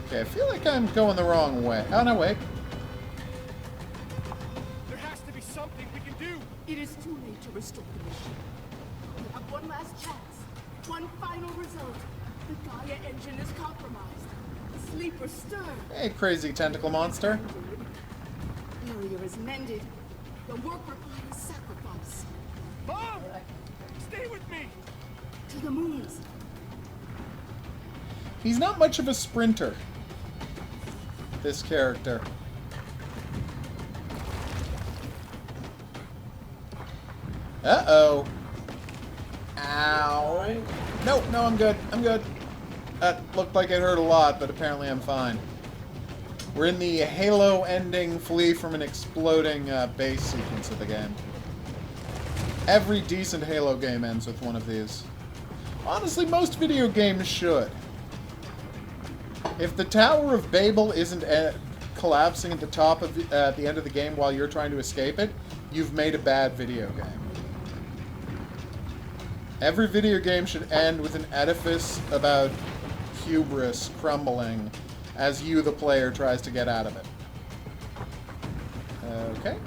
S1: Okay, I feel like I'm going the wrong way. Oh, no, wait.
S6: There has to be something we can do!
S4: It is too late to restore the mission. We have one last chance. One final result. The Gaia engine is compromised. The sleeper stirred.
S1: Hey, crazy tentacle monster.
S4: Barrier is mended. The work requires sacrifice.
S6: Mom! Stay with me!
S4: To the moons.
S1: He's not much of a sprinter, this character. Uh-oh. Ow. No, I'm good. I'm good. That looked like it hurt a lot, but apparently I'm fine. We're in the Halo ending flee from an exploding base sequence of the game. Every decent Halo game ends with one of these. Honestly, most video games should. If the Tower of Babel isn't collapsing at the top of at the end of the game while you're trying to escape it, you've made a bad video game. Every video game should end with an edifice about hubris crumbling as you, the player, tries to get out of it. Okay.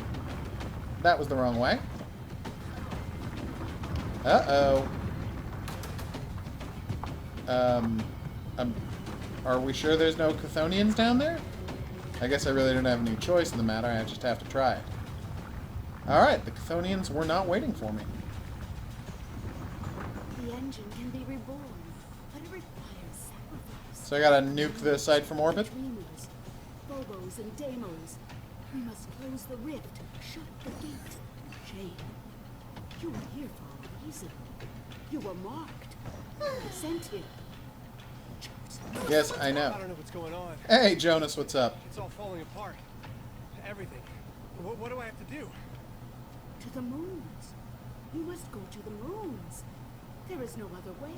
S1: That was the wrong way. Uh-oh. Are we sure there's no Chthonians down there? I guess I really don't have any choice in the matter. I just have to try it. Alright, the Chthonians were not waiting for me.
S4: The engine can be reborn, but it requires sacrifice.
S1: So I gotta nuke the site from orbit?
S4: Dreamers, Phobos and Deimos. We must close the rift, shut the gate. Shame. You were here for a reason. You were marked. You were sent here.
S1: Yes, I know.
S6: I don't know what's going on.
S1: Hey, Jonas, what's up?
S6: It's all falling apart. Everything. What do I have to do?
S4: To the moons. You must go to the moons. There is no other way.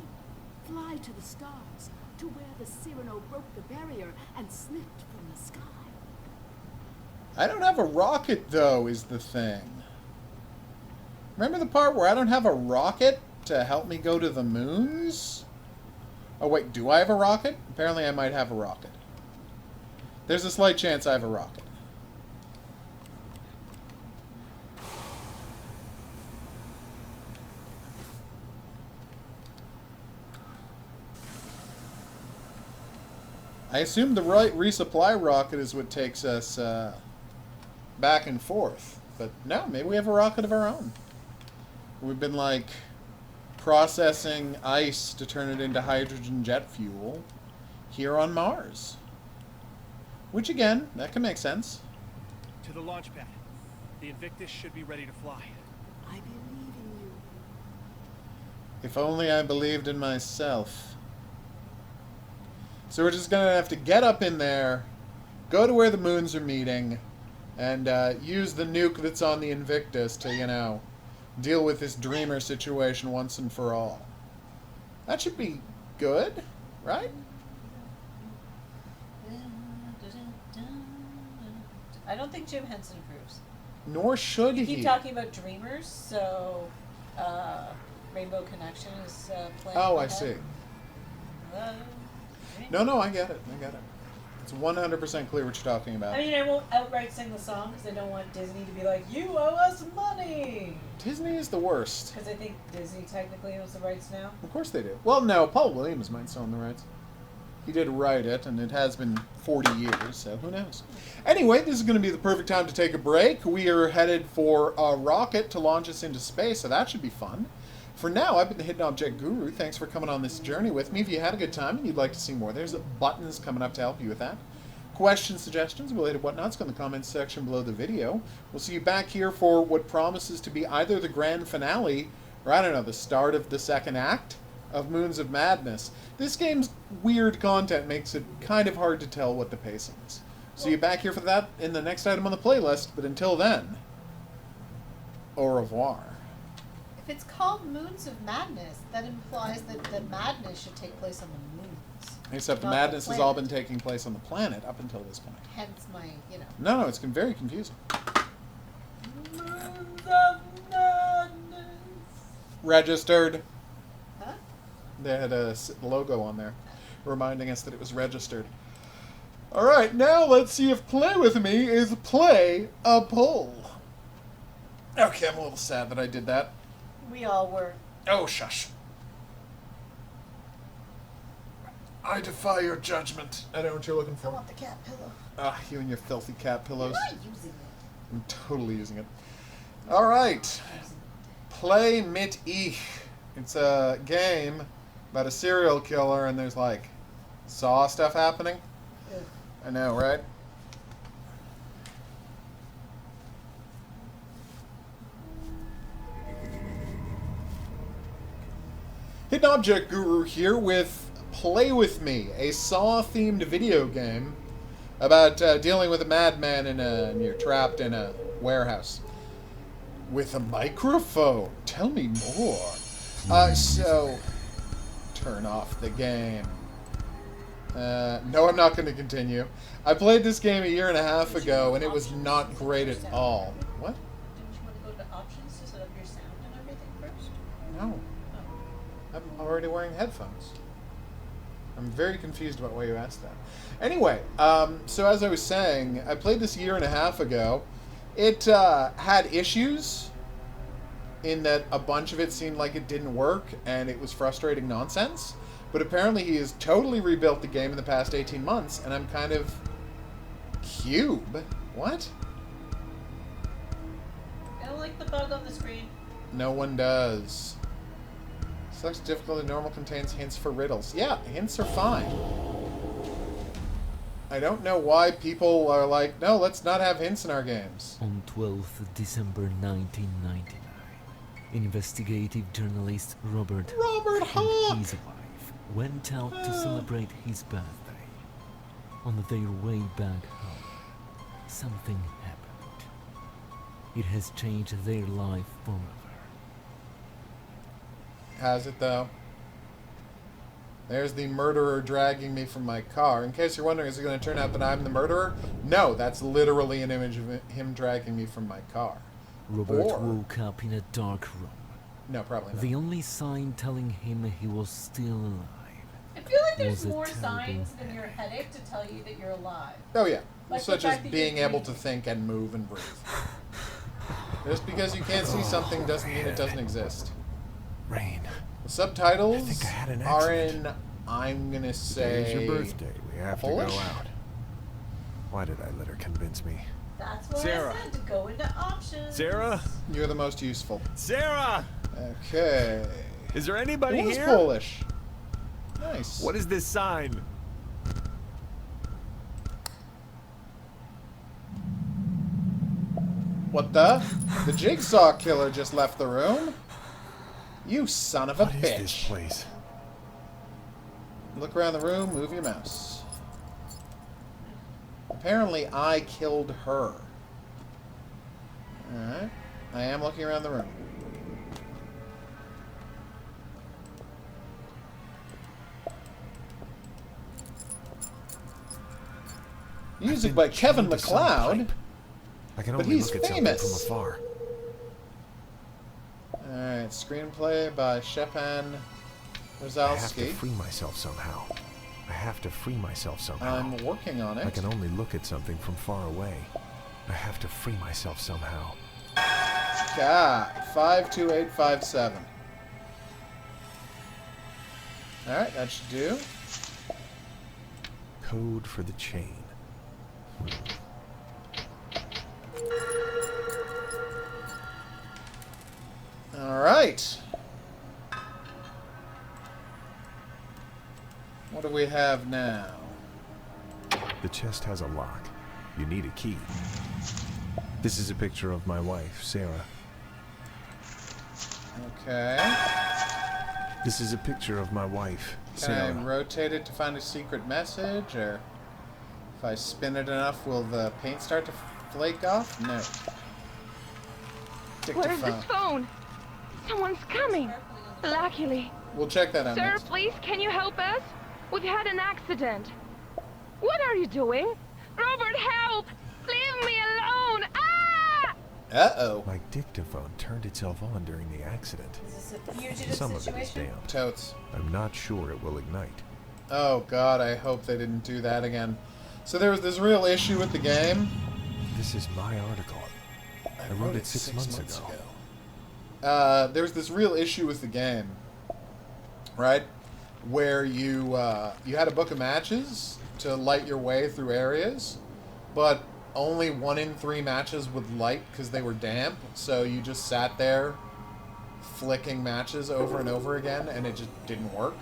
S4: Fly to the stars, to where the Cyrano broke the barrier and slipped from the sky.
S1: I don't have a rocket, though, is the thing. Remember the part where I don't have a rocket to help me go to the moons? Oh, wait, do I have a rocket? Apparently I might have a rocket. There's a slight chance I have a rocket. I assume the right resupply rocket is what takes us back and forth. But no, maybe we have a rocket of our own. We've been, like, processing ice to turn it into hydrogen jet fuel here on Mars. Which, again, that can make sense.
S6: To the launch pad. The Invictus should be ready to fly.
S4: I believe in you.
S1: If only I believed in myself. So we're just going to have to get up in there, go to where the moons are meeting, and use the nuke that's on the Invictus to, you know, deal with this dreamer situation once and for all. That should be good, right?
S2: I don't think Jim Henson approves.
S1: Nor should
S2: You
S1: he.
S2: keep talking about dreamers, so Rainbow Connection is playing.
S1: Oh, I
S2: ahead.
S1: see.
S2: Uh,
S1: No, I get it. I get it. It's 100% clear what you're talking about.
S2: I mean, I won't outright sing the song because I don't want Disney to be like, you owe us money!
S1: Disney is the worst.
S2: Because I think Disney technically owns the rights now.
S1: Of course they do. Well, no, Paul Williams might still own the rights. He did write it, and it has been 40 years, so who knows. Anyway, this is going to be the perfect time to take a break. We are headed for a rocket to launch us into space, so that should be fun. For now, I've been the Hidden Object Guru. Thanks for coming on this journey with me. If you had a good time and you'd like to see more, there's buttons coming up to help you with that. Questions, suggestions, related whatnots, go in the comments section below the video. We'll see you back here for what promises to be either the grand finale or, I don't know, the start of the second act of Moons of Madness. This game's weird content makes it kind of hard to tell what the pacing is. See you back here for that in the next item on the playlist, but until then, au revoir.
S2: If it's called Moons of Madness, that implies that the madness should take place on the moons.
S1: Except the
S2: Not the
S1: madness has all
S2: planet.
S1: been taking place on the planet up until this point.
S2: Hence my, you know.
S1: No, it's been very confusing.
S2: Moons of Madness.
S1: Registered.
S2: Huh?
S1: They had a logo on there reminding us that it was registered. Alright, now let's see if play with me is play a pull. Okay, I'm a little sad that I did that.
S2: We all were.
S1: Oh, shush. I defy your judgment. I know what you're looking
S2: I
S1: for.
S2: want the cat pillow.
S1: Ah, you and your filthy cat pillows.
S2: I'm not using it.
S1: I'm totally using it. Alright. Play mit ich. It's a game about a serial killer and there's like Saw stuff happening.
S2: Ugh.
S1: I know, right? Hidden Object Guru here with Play With Me, a Saw-themed video game about dealing with a madman and you're trapped in a warehouse. With a microphone. Tell me more. So, turn off the game. No, I'm not going to continue. I played this game a year and a half ago, and it was not great at all. What?
S2: Didn't you want to go to options to set up your sound and everything first?
S1: No.
S2: Oh.
S1: I'm already wearing headphones. I'm very confused about why you asked that. Anyway, so as I was saying, I played this 1.5 years ago. It had issues in that a bunch of it seemed like it didn't work, and it was frustrating nonsense. But apparently he has totally rebuilt the game in the past 18 months, and I'm kind of... Cube? What?
S2: I don't like the bug on the screen.
S1: No one does. Select difficulty. Normal contains hints for riddles. Yeah, hints are fine. I don't know why people are like, no, let's not have hints in our games.
S9: On 12th December 1999, investigative journalist Robert
S1: Hawk
S9: and his wife went out to celebrate his birthday. On their way back home, something happened. It has changed their life forever.
S1: Has it, though? There's the murderer dragging me from my car. In case you're wondering, is it going to turn out that I'm the murderer? No, that's literally an image of him dragging me from my car.
S9: Robert woke up in a dark room.
S1: No, probably not.
S9: The only sign telling him he was still alive.
S2: I feel like there's
S9: Was a
S2: more
S9: terrible
S2: signs than your headache to tell you that you're alive.
S1: Oh, yeah.
S2: Like
S1: Such
S2: the
S1: as
S2: fact that
S1: being
S2: you're
S1: able to
S2: breathing.
S1: think and move and breathe. Just because you can't see something doesn't mean it doesn't exist.
S8: Rain.
S1: The subtitles
S8: I think I had an
S1: are
S8: accident.
S1: in, I'm going to say...
S8: Today's your birthday. We have
S1: Polish?
S8: to go out. Why did I let her convince me?
S2: That's why
S8: Sarah.
S2: I said to go into options.
S8: Sarah?
S1: You're the most useful.
S8: Sarah!
S1: Okay.
S8: Is there anybody
S1: It was
S8: here?
S1: Polish. Nice.
S8: What is this sign?
S1: What the? The Jigsaw Killer just left the room? You son of a
S8: What is
S1: bitch.
S8: this place?
S1: Look around the room, move your mouse. Apparently I killed her. Alright. I am looking around the room. Music by Kevin
S8: chained to some
S1: MacLeod.
S8: pipe. I can
S1: But
S8: only
S1: he's
S8: look at
S1: famous.
S8: something from afar.
S1: Alright, screenplay by Shepan
S8: I have to
S1: Wazowski.
S8: free myself somehow. I have to free myself somehow.
S1: I'm working on
S8: I
S1: it.
S8: can only look at something from far away. I have to free myself somehow.
S1: God, 52857. Alright, that should do.
S8: Code for the chain.
S1: Alright. What do we have now?
S8: The chest has a lock. You need a key. This is a picture of my wife, Sarah.
S1: Okay.
S8: This is a picture of my wife,
S1: Can I
S8: Sarah.
S1: rotate it to find a secret message, or if I spin it enough, will the paint start to flake off? No.
S10: Where's
S1: Dictaphone.
S10: this phone? Someone's coming. Luckily.
S1: We'll check that out
S10: Sir,
S1: next.
S10: please, can you help us? We've had an accident. What are you doing? Robert, help! Leave me alone! Ah!
S1: Uh-oh.
S8: My dictaphone turned itself on during the accident.
S2: Is this a fugitive
S8: Some of it is
S2: situation?
S8: damp.
S1: Totes.
S8: I'm not sure it will ignite.
S1: Oh god, I hope they didn't do that again. So there was this real issue with the game.
S8: This is my article. I wrote it 6 months ago.
S1: There was this real issue with the game, right? Where you had a book of matches to light your way through areas, but only 1 in 3 matches would light because they were damp. So you just sat there flicking matches over and over again, and it just didn't work.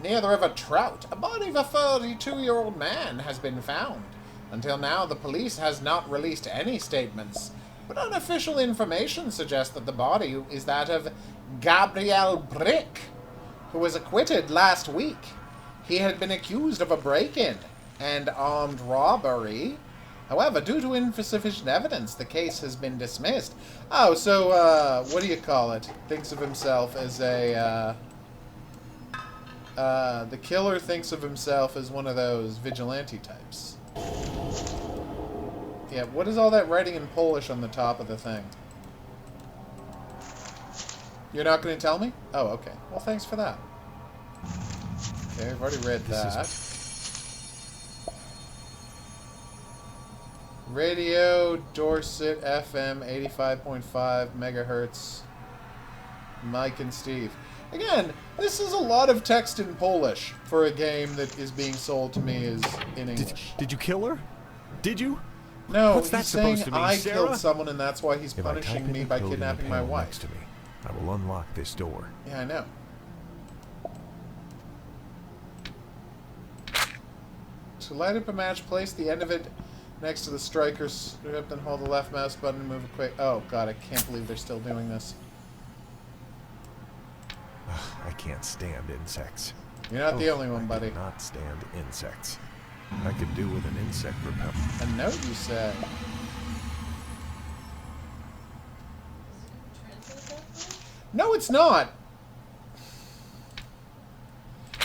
S1: Near the River Trout, a body of a 32-year-old man has been found. Until now, the police has not released any statements, but unofficial information suggests that the body is that of Gabriel Brick, who was acquitted last week. He had been accused of a break-in and armed robbery. However, due to insufficient evidence, the case has been dismissed. Oh, so, what do you call it? Thinks of himself as a, the killer thinks of himself as one of those vigilante types. Yeah, what is all that writing in Polish on the top of the thing? You're not going to tell me? Oh, okay. Well, thanks for that. Okay, I've already read that. Radio Dorset FM 85.5 megahertz. Mike and Steve. Again, this is a lot of text in Polish for a game that is being sold to me as in English.
S8: Did you kill her? Did you?
S1: No,
S8: What's that
S1: he's saying
S8: supposed to mean,
S1: I
S8: Sarah?
S1: killed someone and that's why he's
S8: If I type
S1: punishing
S8: in
S1: me
S8: the
S1: by
S8: code in the
S1: kidnapping my
S8: panel
S1: wife.
S8: next to me, I will unlock this door.
S1: Yeah, I know. To light up a match, place the end of it next to the striker strip, then hold the left mouse button and move it quick. Oh god, I can't believe they're still doing this.
S8: I can't stand insects.
S1: You're not the only one,
S8: I
S1: buddy.
S8: cannot stand insects. I could do with an insect repellent.
S1: A note, you said. No, it's not.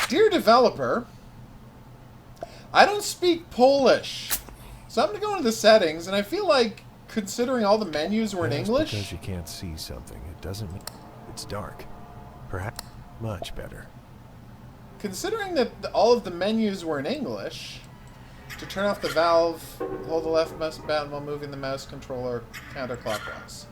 S1: Dear developer, I don't speak Polish. So I'm going to go into the settings, and I feel like, considering all the menus were in
S8: Just
S1: English...
S8: because you can't see something, it doesn't mean it's dark. Perhaps much better.
S1: Considering that all of the menus were in English, to turn off the valve, hold the left mouse button while moving the mouse controller counterclockwise.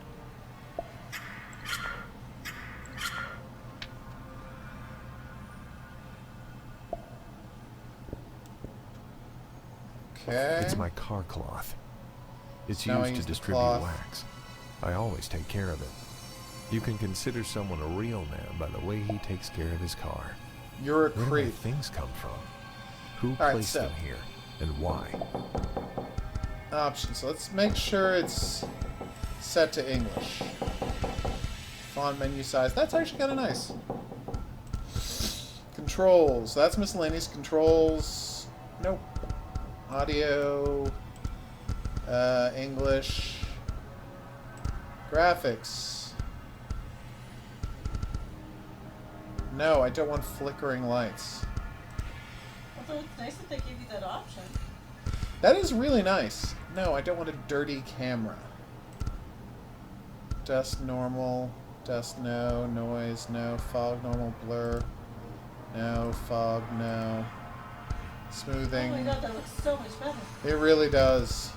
S1: Okay.
S8: It's my car cloth. It's
S1: Now I
S8: used
S1: use
S8: to
S1: the
S8: distribute
S1: cloth.
S8: wax. I always take care of it. You can consider someone a real man by the way he takes care of his car.
S1: You're a
S8: Where do my
S1: creep.
S8: things come from? Who
S1: Alright,
S8: placed
S1: so-
S8: them here, and why?
S1: Options. So let's make sure it's set to English. Font menu size. That's actually kind of nice. Controls. That's miscellaneous controls. Nope. Audio. English. Graphics. No, I don't want flickering lights.
S2: Although it's nice that they give you that option.
S1: That is really nice. No, I don't want a dirty camera. Dust normal. Dust no. Noise no. Fog normal. Blur no. Fog no. Smoothing.
S2: Oh my god, that looks so much better.
S1: It really does.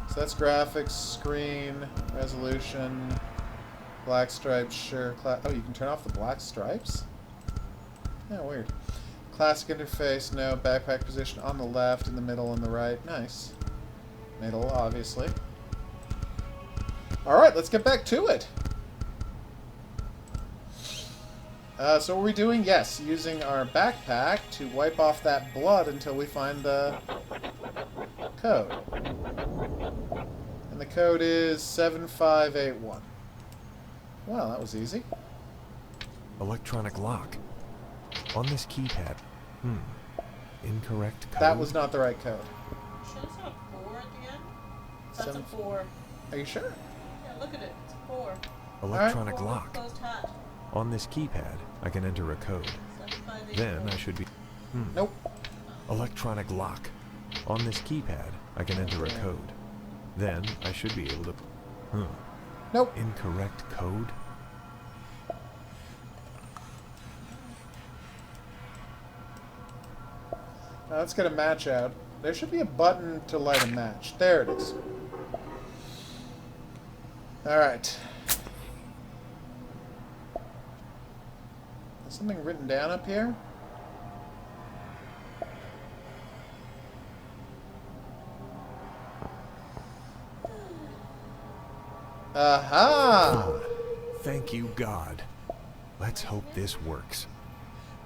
S1: So that's graphics, screen, resolution, black stripes, sure. Oh, you can turn off the black stripes? Yeah, weird. Classic interface, no. Backpack position on the left, in the middle, and the right. Nice. Middle, obviously. Alright, let's get back to it. So what are we doing? Yes, using our backpack to wipe off that blood until we find the code. And the code is 7581. Well, that was easy.
S8: Electronic lock. On this keypad. Incorrect code.
S1: That was not the right code.
S2: Sure it's not 4 at the end? That's
S1: Seven-
S2: a 4.
S1: Are you sure?
S2: Yeah, look at it. It's a 4.
S8: Electronic
S2: Four with
S8: lock.
S2: closed hat.
S8: On this keypad, I can enter a code.
S2: 7584.
S8: Then I should be...
S1: Nope.
S8: Electronic lock. On this keypad, I can enter a code. Then I should be able to...
S1: Nope.
S8: Incorrect code?
S1: Now let's get a match out. There should be a button to light a match. There it is. Alright. Is something written down up here? Aha!
S8: Thank you, God. Let's hope this works.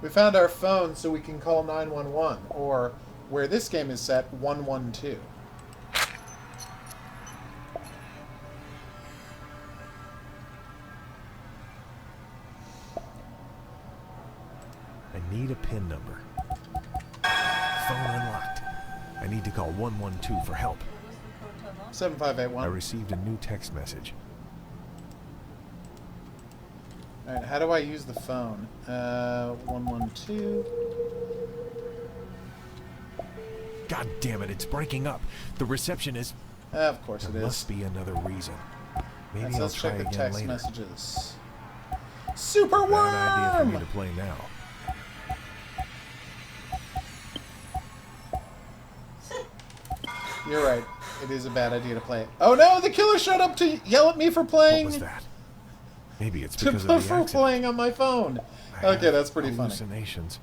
S1: We found our phone so we can call 911, or where this game is set, 112.
S8: I need a PIN number. Phone unlocked. I need to call 112 for help.
S2: What was the code to unlock?
S1: 7581.
S8: I received a new text message.
S1: Alright, how do I use the phone? 112.
S8: God damn it, it's breaking up. The reception is...
S1: Of course it
S8: There
S1: is.
S8: must be another reason. Maybe
S1: Alright, so
S8: I'll
S1: let's
S8: try
S1: check the
S8: again
S1: text
S8: later.
S1: messages. Super
S8: Bad idea for me
S1: Worm!
S8: to play now.
S1: You're right. It is a bad idea to play it. Oh no, the killer showed up to yell at me for playing.
S8: What was that? Maybe it's
S1: For
S8: because of the accident.
S1: playing on my phone. Okay, that's pretty funny.
S8: Hallucinations.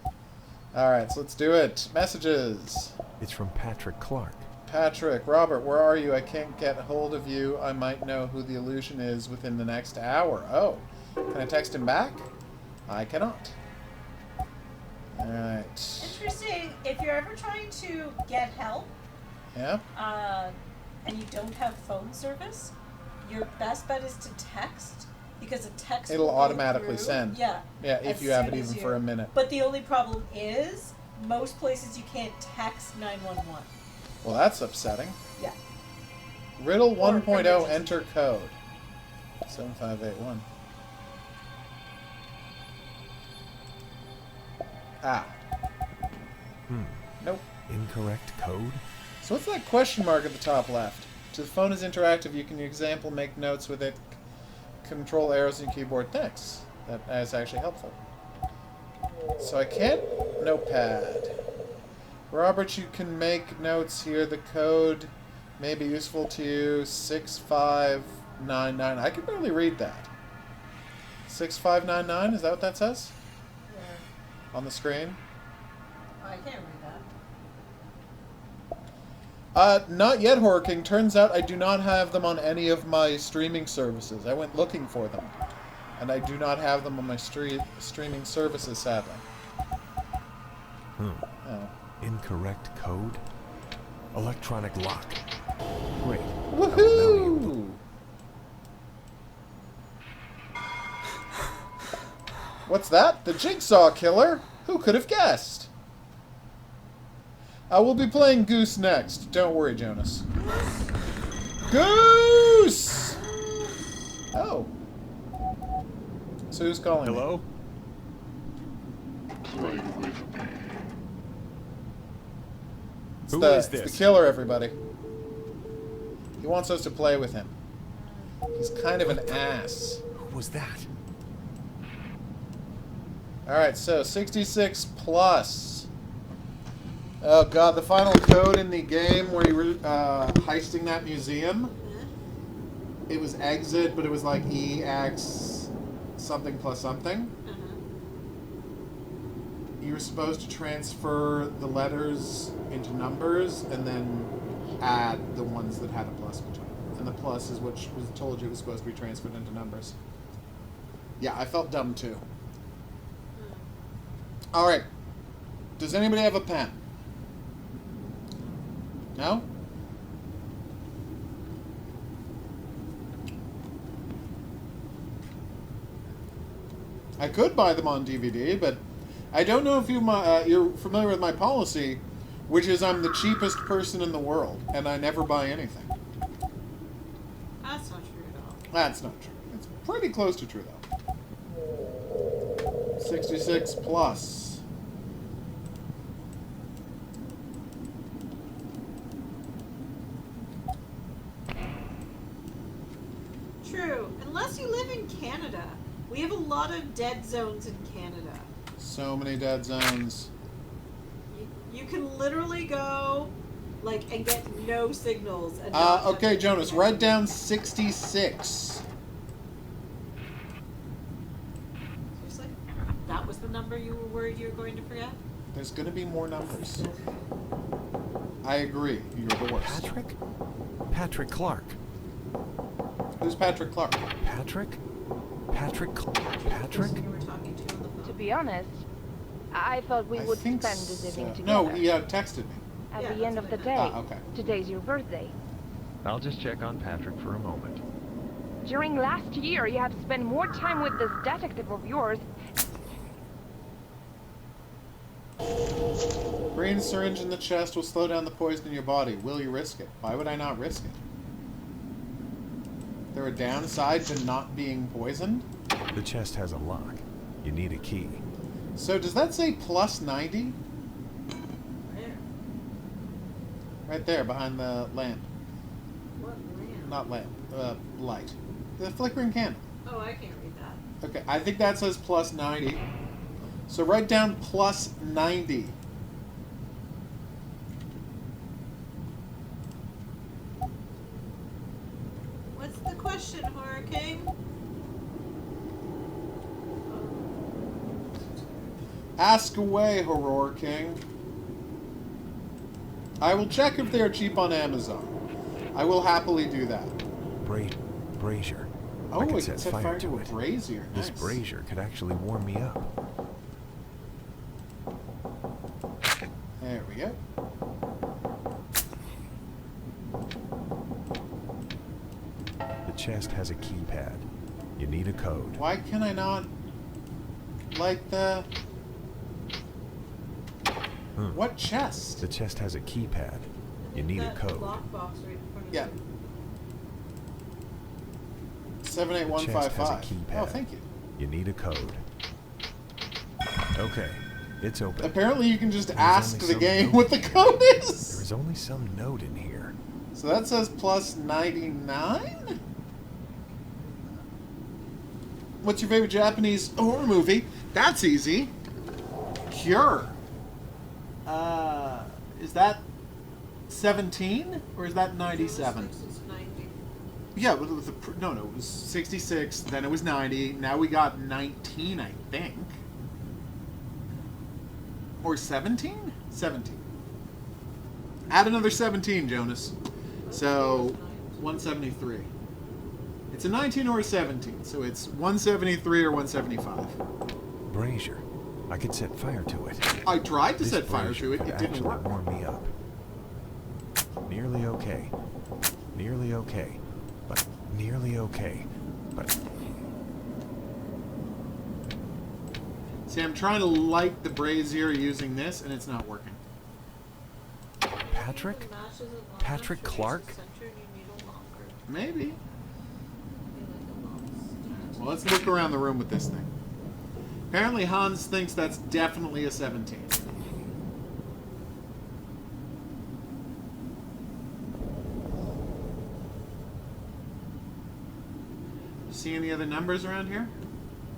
S1: Alright, so let's do it. Messages.
S8: It's from Patrick Clark.
S1: Patrick, Robert, where are you? I can't get hold of you. I might know who the illusion is within the next hour. Oh, can I text him back? I cannot. Alright.
S2: Interesting. If you're ever trying to get help,
S1: Yeah?
S2: and you don't have phone service, your best bet is to text, because a text
S1: It'll
S2: will go
S1: automatically
S2: through.
S1: send.
S2: Yeah.
S1: Yeah, if
S2: as
S1: you have
S2: soon
S1: it
S2: as
S1: even
S2: you-
S1: for a minute.
S2: But the only problem is, most places you can't text 911.
S1: Well, that's upsetting.
S2: Yeah.
S1: Riddle
S2: Or
S1: 1.0,
S2: emergency.
S1: enter code. 7581. Ah. Nope.
S8: Incorrect code?
S1: So what's that question mark at the top left? So the phone is interactive. You can, for example, make notes with it, control arrows in keyboard. Thanks. That is actually helpful. So I can't... Notepad. Robert, you can make notes here. The code may be useful to you. 6599. I can barely read that. 6599? Is that what that says? On the screen?
S2: I can't read that.
S1: Not yet, Horror King. Turns out I do not have them on any of my streaming services. I went looking for them, and I do not have them on my streaming services, sadly.
S8: Hmm.
S1: Oh.
S8: Incorrect code? Electronic lock. Great.
S1: Woohoo! What's that? The Jigsaw Killer? Who could have guessed? I will be playing Goose next. Don't worry, Jonas. Goose! Oh. So who's calling me?
S8: Hello? Who is
S1: It's
S8: this?
S1: the killer, everybody. He wants us to play with him. He's kind of an ass.
S8: Who was that?
S1: Alright, so 66 plus. Oh god, the final code in the game where you were heisting that museum, it was exit, but it was like EX something plus something. You were supposed to transfer the letters into numbers and then add the ones that had a plus between them. And the plus is what was told you was supposed to be transferred into numbers. Yeah, I felt dumb too. Alright. Does anybody have a pen? No? I could buy them on DVD, but I don't know if you're familiar with my policy, which is I'm the cheapest person in the world, and I never buy anything.
S2: That's not true at all.
S1: That's not true. It's pretty close to true, though. 66 plus.
S2: True. Unless you live in Canada. We have a lot of dead zones in Canada.
S1: So many dead zones.
S2: You can literally go, like, and get no signals. And
S1: Okay, Jonas, write down 66.
S2: Seriously? That was the number you were worried you were going to forget?
S1: There's going to be more numbers. I agree. You're the worst.
S8: Patrick? Patrick Clark.
S1: Who's Patrick Clark?
S8: Patrick? Patrick? Patrick?
S2: You were talking to on the phone.
S10: To be honest, I thought we
S1: I
S10: would
S1: think
S10: spend this evening
S1: so.
S10: together.
S1: No, he texted me.
S10: At
S2: Yeah,
S10: the end
S2: that's
S10: of the
S2: what
S10: day,
S2: I
S1: okay.
S10: today's your birthday.
S11: I'll just check on Patrick for a moment.
S10: During last year, you have spent more time with this detective of yours.
S1: Green syringe in the chest will slow down the poison in your body. Will you risk it? Why would I not risk it? Is there a downside to not being poisoned?
S8: The chest has a lock. You need a key.
S1: So does that say plus 90?
S2: Where?
S1: Right there, behind the lamp.
S2: What land?
S1: Not lamp. Light. The flickering candle.
S2: Oh, I can't read that.
S1: Okay, I think that says plus 90. So write down plus 90.
S2: Horror King?
S1: Ask away, Horror King. I will check if they are cheap on Amazon. I will happily do that.
S8: Brazier.
S1: Oh,
S8: I could
S1: we
S8: set
S1: can set
S8: fire to
S1: a
S8: it.
S1: brazier.
S8: This
S1: Nice.
S8: brazier could actually warm me up.
S1: There we go.
S8: The chest has a keypad. You need a code.
S1: Why can I not light the... What chest?
S8: The chest has a keypad. You need a
S2: That
S8: code.
S2: lockbox right in front of
S1: Yeah.
S2: you.
S1: 78155.
S8: The chest has a keypad.
S1: Oh, thank you.
S8: You need a code. Okay, it's open.
S1: Apparently you can just
S8: There's
S1: ask
S8: only
S1: the
S8: some
S1: game
S8: note
S1: what the
S8: here.
S1: code is.
S8: There is only some note in here.
S1: So that says plus 99? What's your favorite Japanese horror movie? That's easy. Cure. Is that 17 or is that 97?
S2: It's 90.
S1: Yeah, but no, it was 66. Then it was 90. Now we got 19, I think, or 17. 17. Add another 17, Jonas. So 173. It's a 19 or a 17, so it's 173 or 175.
S8: Brazier. I could set fire to it.
S1: I tried to
S8: This
S1: set fire
S8: brazier
S1: to it.
S8: could
S1: It didn't
S8: actually
S1: work.
S8: warm me up. Nearly okay. Nearly okay. But nearly okay. But
S1: See, I'm trying to light the brazier using this, and it's not working.
S8: Patrick?
S2: The match isn't long
S8: Patrick
S2: enough to
S8: Clark?
S2: reach the center and you need a longer.
S1: Maybe.
S2: Like a
S1: Well, let's look around the room with this thing. Apparently Hans thinks that's definitely a 17. See any other numbers around here?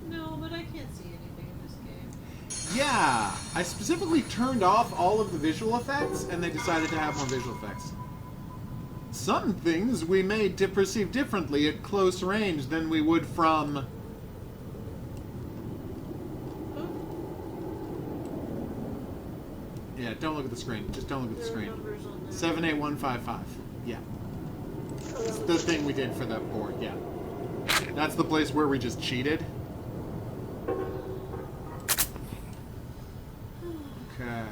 S2: No, but I can't see anything in this game.
S1: Yeah, I specifically turned off all of the visual effects, and they decided to have more visual effects. Some things we made to perceive differently at close range than we would from... Yeah, don't look at the screen. Just don't look at the
S2: There are
S1: screen.
S2: numbers on there.
S1: 78155. Yeah. It's the thing we did for that board, yeah. That's the place where we just cheated. Okay.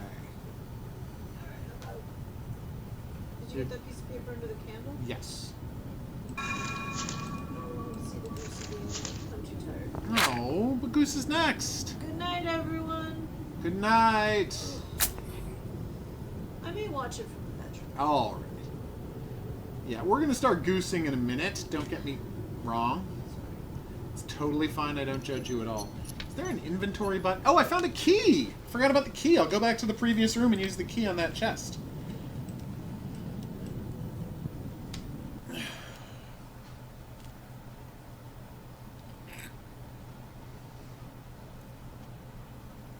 S2: Did you get that piece of paper under the candle?
S1: Yes.
S2: Oh, I see the goose again. I'm too tired.
S1: Oh, but Goose is next.
S2: Good night, everyone.
S1: Good night.
S2: I may watch it from the bedroom.
S1: All right. Yeah, we're going to start goosing in a minute. Don't get me wrong. It's totally fine. I don't judge you at all. Is there an inventory button? Oh, I found a key. Forgot about the key. I'll go back to the previous room and use the key on that chest.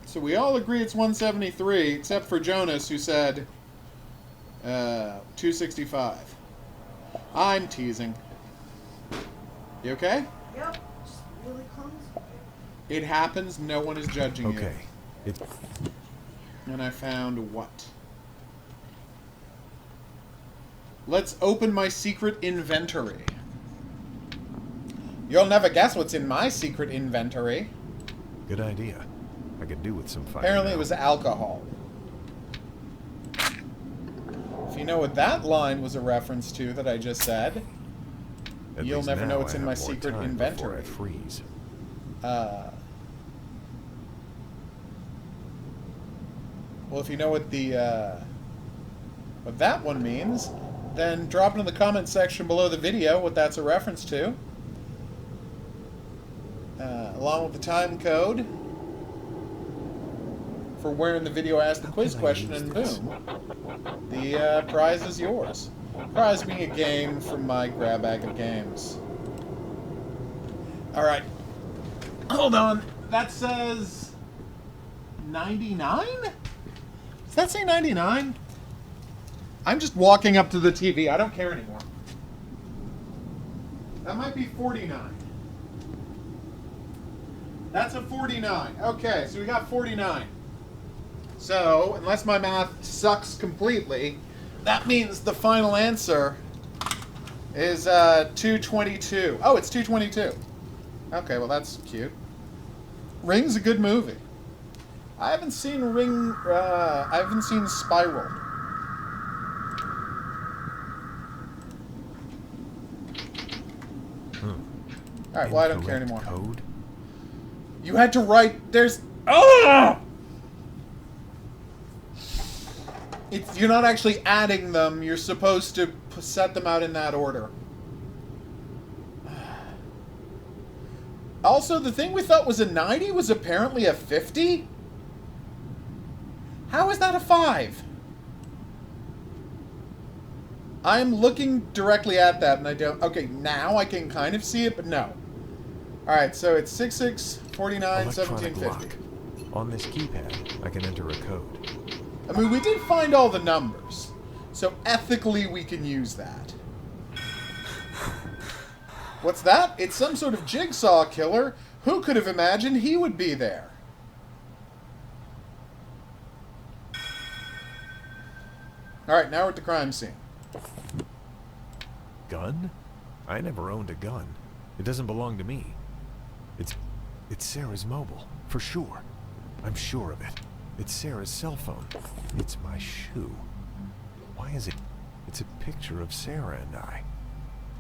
S1: So we all agree it's 173, except for Jonas, who said 265. I'm teasing. You okay?
S2: Yep. Just really close.
S1: It happens. No one is judging you.
S8: okay. It
S1: And I found what? Let's open my secret inventory. You'll never guess what's in my secret inventory.
S8: good idea. I could do with some fire.
S1: Apparently
S8: now.
S1: it was alcohol. If you know what that line was a reference to that I just said,
S8: At
S1: you'll
S8: least
S1: never know
S8: now
S1: what's
S8: I
S1: in
S8: have
S1: my
S8: more
S1: secret
S8: time
S1: inventory.
S8: before I freeze.
S1: Well, if you know what the what that one means, then drop it in the comment section below the video what that's a reference to, along with the time code for where in the video I asked the quiz
S8: can I
S1: question,
S8: use
S1: and
S8: this?
S1: boom, the prize is yours. Prize being a game from my grab bag of games. All right, hold on. That says 99. Does that say 99? I'm just walking up to the TV. I don't care anymore. That might be 49. That's a 49. Okay, so we got 49. So, unless my math sucks completely, that means the final answer is 222. Oh, it's 222. Okay, well that's cute. Ring's a good movie. I haven't seen I haven't seen Spiral. Alright, well I don't care anymore.
S8: Code?
S1: You had to write, there's, oh! You're not actually adding them, you're supposed to set them out in that order. Also, the thing we thought was a 90 was apparently a 50? How is that a 5? I'm looking directly at that and I don't... Okay, now I can kind of see it, but no. Alright, so it's 66, 49, 1750.
S8: On this keypad, I can enter a code.
S1: I mean, we did find all the numbers, so ethically we can use that. What's that? It's some sort of jigsaw killer. Who could have imagined he would be there? Alright, now we're at the crime scene.
S8: Gun? I never owned a gun. It doesn't belong to me. It's Sarah's mobile, for sure. I'm sure of it. It's Sarah's cell phone. It's my shoe. Why is it? It's a picture of Sarah and I.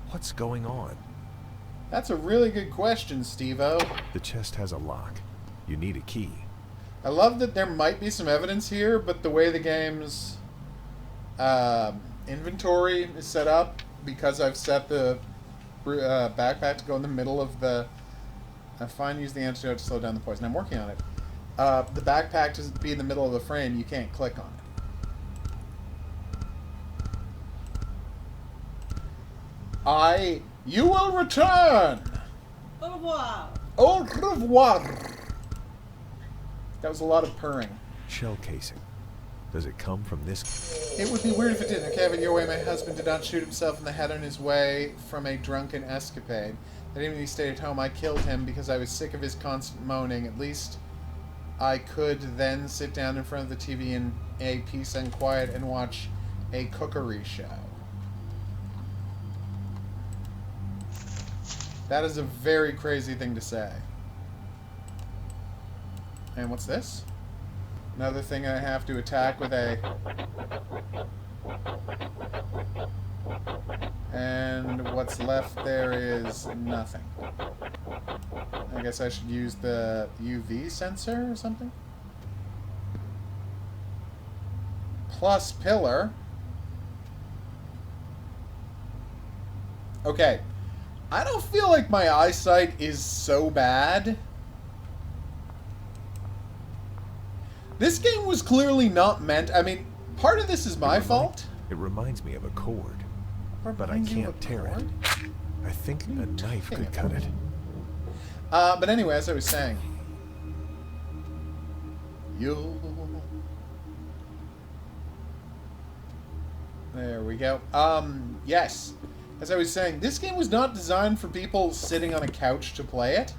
S8: What's going on?
S1: That's a really good question, Steve-O.
S8: The chest has a lock. You need a key.
S1: I love that there might be some evidence here, but the way the game's inventory is set up, because I've set the backpack to go in the middle of the... Fine, use the antidote to slow down the poison. I'm working on it. The backpack to be in the middle of the frame, you can't click on it. You will return!
S2: Au revoir!
S1: Au revoir! That was a lot of purring.
S8: Shell casing. Does it come from this?
S1: It would be weird if it didn't. Okay, have it your way. My husband did not shoot himself in the head on his way from a drunken escapade. That evening he stayed at home. I killed him because I was sick of his constant moaning. At least I could then sit down in front of the TV in a peace and quiet and watch a cookery show. That is a very crazy thing to say. And what's this? Another thing I have to attack with a... And what's left there is nothing. I guess I should use the UV sensor or something? Plus pillar. Okay. I don't feel like my eyesight is so bad. This game was clearly not meant... I mean, part of this is my fault.
S8: It reminds me of a cord. But I can't tear it. I think a knife could cut it.
S1: But anyway, as I was saying... There we go. Yes. As I was saying, this game was not designed for people sitting on a couch to play it.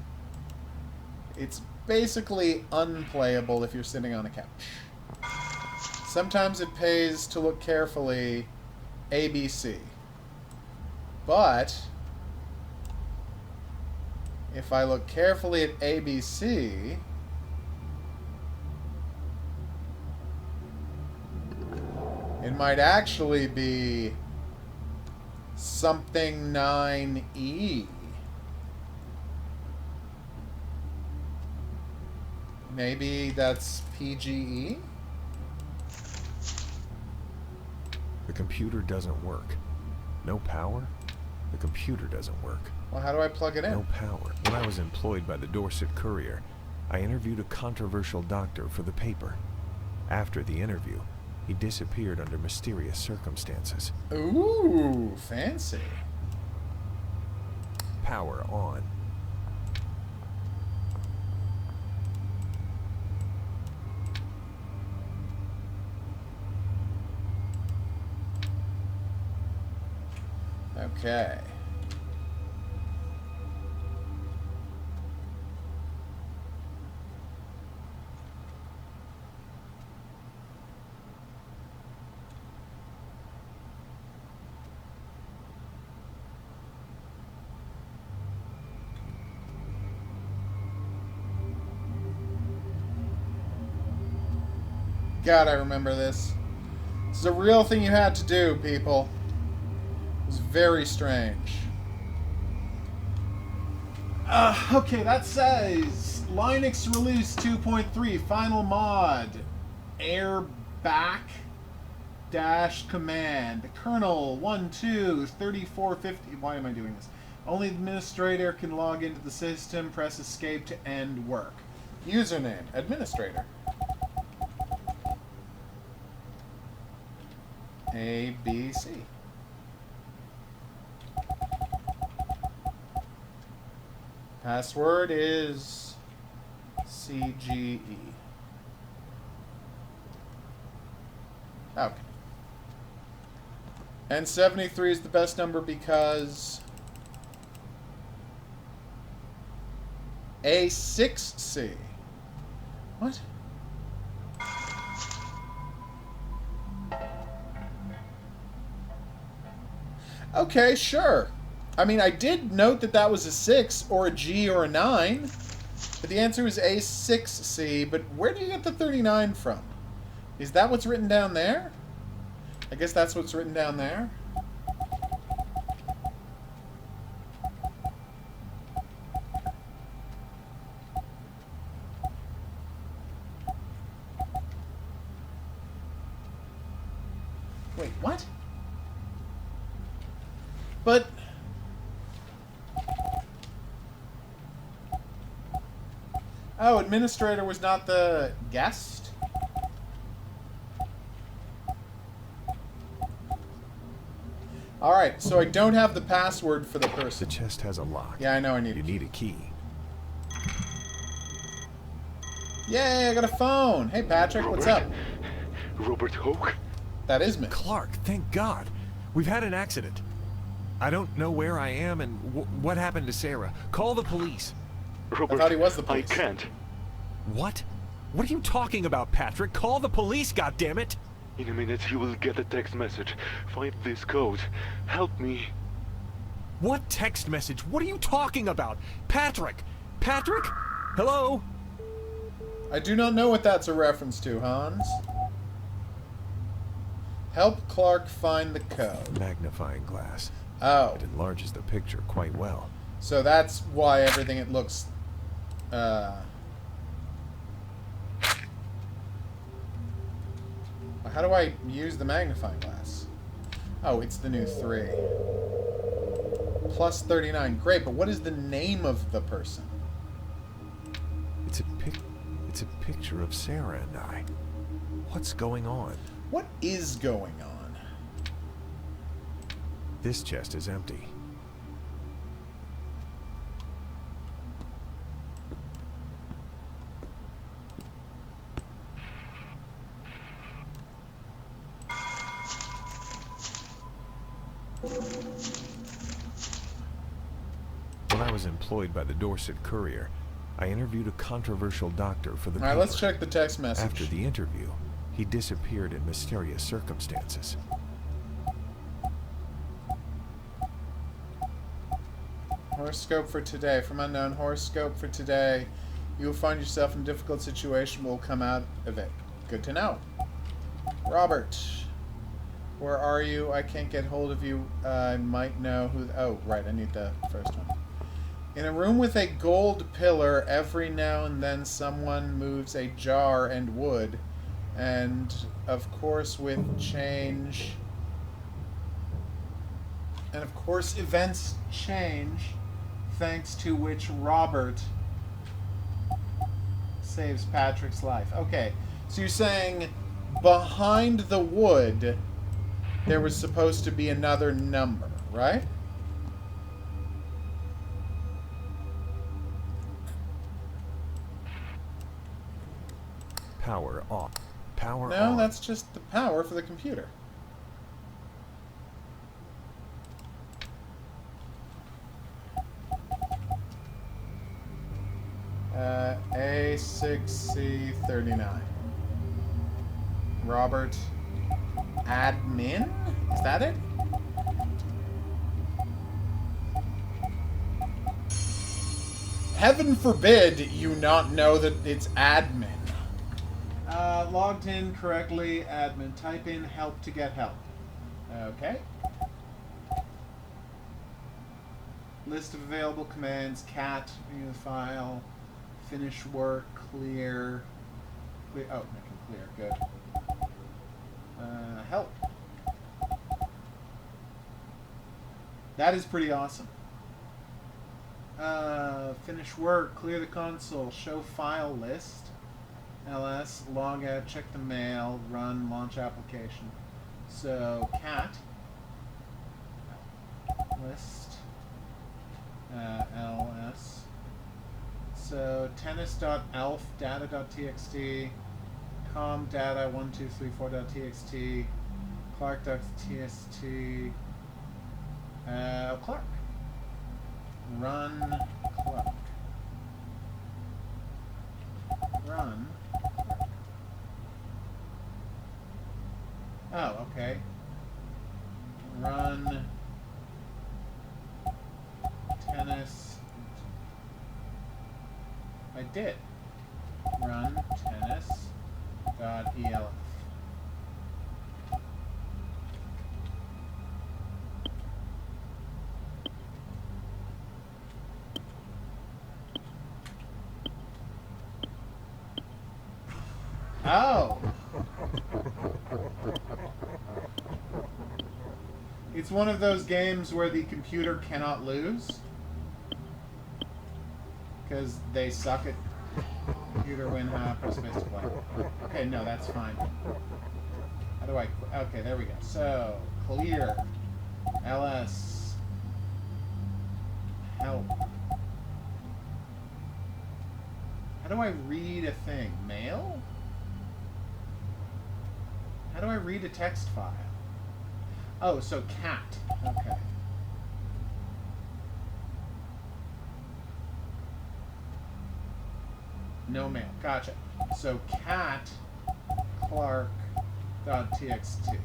S1: It's basically unplayable if you're sitting on a couch. Sometimes it pays to look carefully ABC. But if I look carefully at ABC, it might actually be something 9E. Maybe that's PGE?
S8: The computer doesn't work. No power? The computer doesn't work.
S1: Well, how do I plug it in?
S8: No power. When I was employed by the Dorset Courier, I interviewed a controversial doctor for the paper. After the interview, he disappeared under mysterious circumstances.
S1: Ooh, fancy.
S8: Power on.
S1: Okay. God, I remember this. This is a real thing you had to do, people. It was very strange. Okay, that says Linux release 2.3 final mod. Air back dash command. Kernel 123450. Why am I doing this? Only administrator can log into the system. Press escape to end work. Username, administrator. A, B, C. Password is CGE. Okay. And 73 is the best number because A6C. What? Okay, sure. I mean, I did note that that was a 6 or a G or a 9, but the answer is A6C, but where do you get the 39 from? Is that what's written down there? I guess that's what's written down there. Wait, what? But... Oh, administrator was not the guest? Alright, so I don't have the password for the person.
S8: The chest has a lock.
S1: Yeah, I know I need
S8: You
S1: it.
S8: need a key.
S1: Yay, I got a phone! Hey, Patrick, what's up?
S12: Robert Hoke?
S1: That is me.
S8: Clark, thank God. We've had an accident. I don't know where I am and what happened to Sarah. Call the police.
S12: Robert,
S1: I thought he was the police.
S12: I can't.
S8: What? What are you talking about, Patrick? Call the police, goddammit!
S12: In a minute you will get a text message. Find this code. Help me.
S8: What text message? What are you talking about? Patrick! Patrick? Hello?
S1: I do not know what that's a reference to, Hans. Help Clark find the code.
S8: Magnifying glass.
S1: Oh.
S8: It enlarges the picture quite well.
S1: So that's why everything it looks... How do I use the magnifying glass? Oh, it's the new 3. Plus 39. Great, but what is the name of the person?
S8: It's a picture of Sarah and I. What's going on?
S1: What is going on?
S8: This chest is empty. When I was employed by the Dorset Courier, I interviewed a controversial doctor for the paper.
S1: Alright, let's check the text message.
S8: After the interview, he disappeared in mysterious circumstances.
S1: Horoscope for today. From unknown horoscope for today. You will find yourself in a difficult situation, but will come out of it. Good to know. Robert. Where are you? I can't get hold of you. I might know who... Oh, right. I need the first one. In a room with a gold pillar, every now and then someone moves a jar and wood. And, of course, with change... And, of course, events change, thanks to which Robert saves Patrick's life. Okay, so you're saying behind the wood there was supposed to be another number, right?
S8: Power off. Power
S1: No,
S8: on.
S1: that's just the power for the computer. A6C39. Robert Admin? Is that it? Heaven forbid you not know that it's admin. Logged in correctly, admin. Type in help to get help. Okay. List of available commands. Cat, view the file. Finish work, clear. Clear. Oh, I can clear. Good. Help. That is pretty awesome. Finish work, clear the console, show file list. LS, log out, check the mail, run, launch application. So, cat. List. LS. So, tennis.elf, data.txt, com data 1234.txt, clark.txt, Clark. Run Clark. Run Clark. Oh, okay. Run tennis. I did. Run tennis dot elf. Oh. It's one of those games where the computer cannot lose. Because they suck at computer win half or space to play. Okay, no, that's fine. How do I... Okay, there we go. So, clear. LS. Help. How do I read a thing? Mail? How do I read a text file? Oh, so cat. Okay. No mail. Gotcha. So cat clark.txt.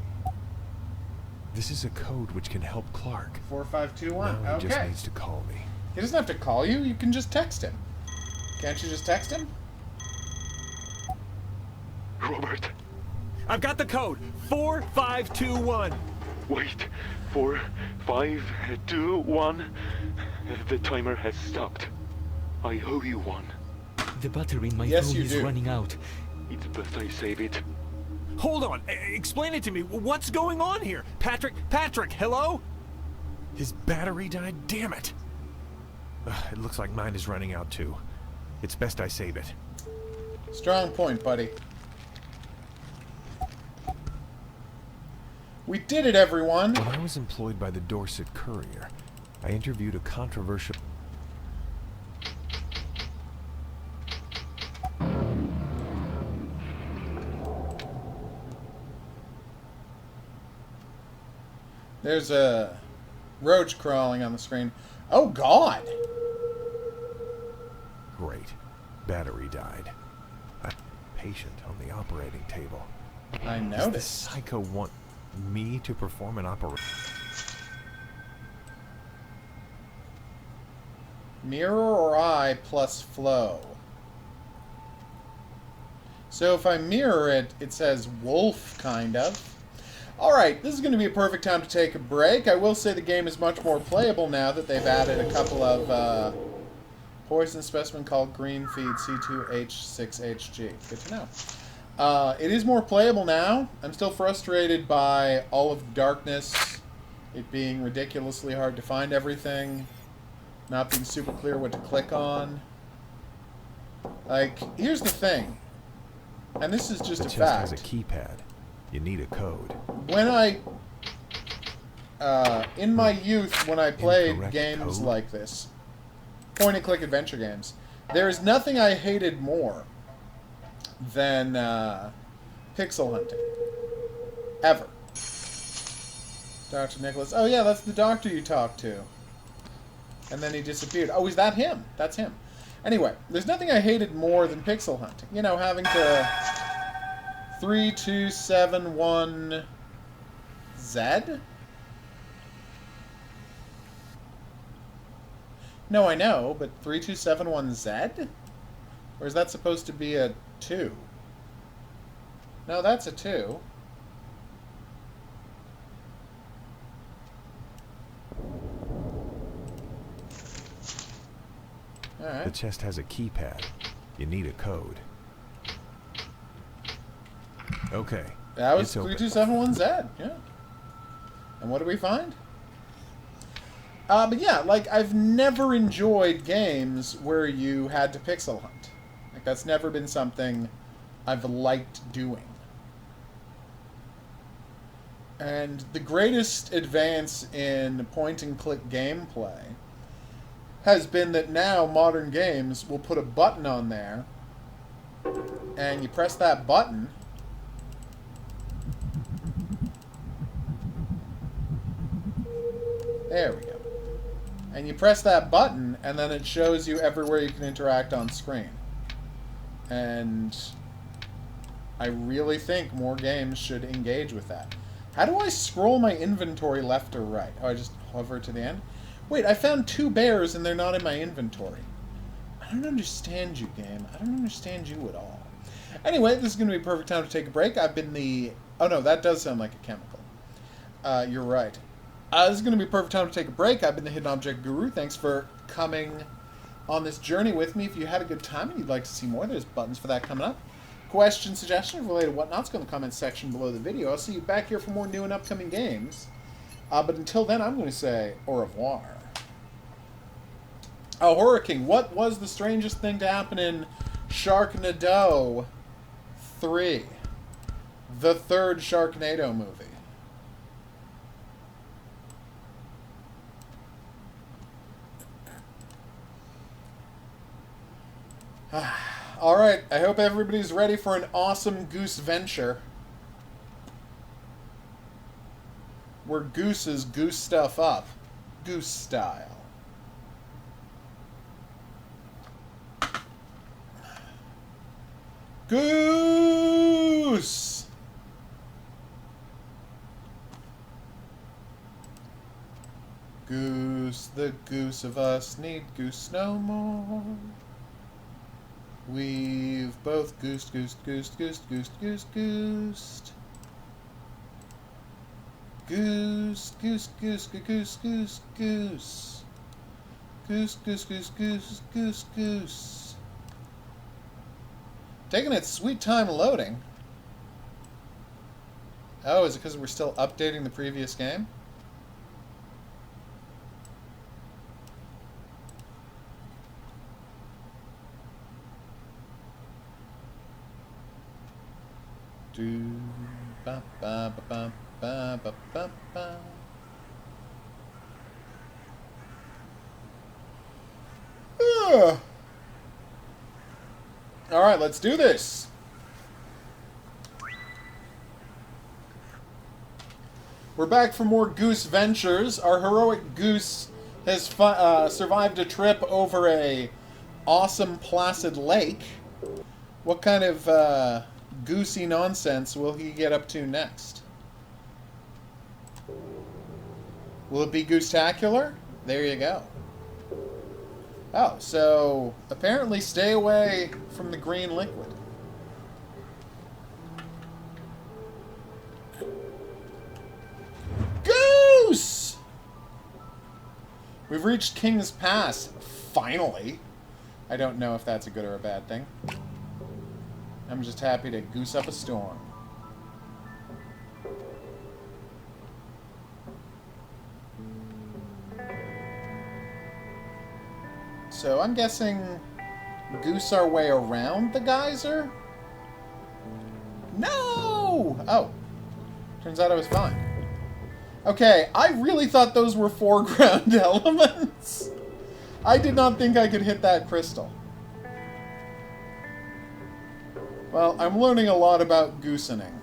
S8: This is a code which can help Clark.
S1: 4521.
S8: Now he just
S1: Okay.
S8: needs to call me.
S1: He doesn't have to call you. You can just text him. Can't you just text him?
S12: Robert,
S8: I've got the code. 4521.
S12: wait. 4, 5, 2, 1. The timer has stopped. I owe you one.
S9: The battery in my
S1: Yes,
S9: phone
S1: you
S9: is
S1: do.
S9: running out.
S12: It's best I save it.
S8: Hold on. Explain it to me. What's going on here? Patrick, hello? His battery died? Damn it. It looks like mine is running out too. It's best I save it.
S1: Strong point, buddy. We did it, everyone!
S8: When I was employed by the Dorset Courier, I interviewed a controversial...
S1: There's a roach crawling on the screen. Oh, God!
S8: Great. Battery died. A patient on the operating table.
S1: I
S8: Does this
S1: noticed.
S8: psycho want me to perform an operation?
S1: Mirror or eye plus flow. So if I mirror it, it says wolf, kind of. Alright, this is going to be a perfect time to take a break. I will say the game is much more playable now that they've added a couple of poison specimen called green feed C2H6HG. Good to know. It is more playable now. I'm still frustrated by all of the darkness, it being ridiculously hard to find everything, not being super clear what to click on. Like, here's the thing, and this is just
S8: It
S1: a
S8: just
S1: fact.
S8: has a keypad. You need a code.
S1: When I, in my youth, when I played
S8: Incorrect
S1: games
S8: code?
S1: like this, point-and-click adventure games, there is nothing I hated more than pixel hunting. Ever. Dr. Nicholas. Oh, yeah, that's the doctor you talked to. And then he disappeared. Oh, is that him? That's him. Anyway, there's nothing I hated more than pixel hunting. You know, having to 3271 Z? No, I know, but 3271 Z? Or is that supposed to be a 2? No, that's a 2. Alright.
S8: The chest has a keypad. You need a code. Okay.
S1: That was
S8: it's open.
S1: 3271Z, yeah. And what do we find? But yeah, like, I've never enjoyed games where you had to pixel hunt. Like, that's never been something I've liked doing. And the greatest advance in point-and-click gameplay has been that now modern games will put a button on there, and you press that button, there we go. And you press that button, and then it shows you everywhere you can interact on screen. And I really think more games should engage with that. How do I scroll my inventory left or right? Oh, I just hover to the end? Wait, I found 2 bears and they're not in my inventory. I don't understand you, game. I don't understand you at all. Anyway, this is going to be a perfect time to take a break. I've been the... Oh, no, that does sound like a chemical. You're right. This is going to be a perfect time to take a break. I've been the Hidden Object Guru. Thanks for coming on this journey with me. If you had a good time and you'd like to see more, there's buttons for that coming up. Questions, suggestions, related whatnots, go in the comments section below the video. I'll see you back here for more new and upcoming games. But until then, I'm going to say au revoir. Oh, Horror King, what was the strangest thing to happen in Sharknado 3? The 3rd Sharknado movie. Alright, I hope everybody's ready for an awesome goose venture. Where gooses goose stuff up. Goose style. Goose! Goose, the goose of us need goose no more. We've both goosed, goosed, goosed, goosed, goosed, goosed, goosed. Goose, goose, goose, goose, goose, goose. Goose, goose, goose, goose, goose, goose. Taking its sweet time loading. Oh, is it because we're still updating the previous game? Do ba ba ba ba ba ba ba. All right, let's do this. We're back for more Goose Ventures. Our heroic goose has survived a trip over a awesome placid lake. What kind of goosey nonsense will he get up to next? Will it be goose-tacular? There you go. Oh, so apparently stay away from the green liquid. Goose! We've reached King's Pass, finally. I don't know if that's a good or a bad thing. I'm just happy to goose up a storm. So I'm guessing goose our way around the geyser? No! Oh. Turns out I was fine. Okay, I really thought those were foreground elements. I did not think I could hit that crystal. Well, I'm learning a lot about goosening.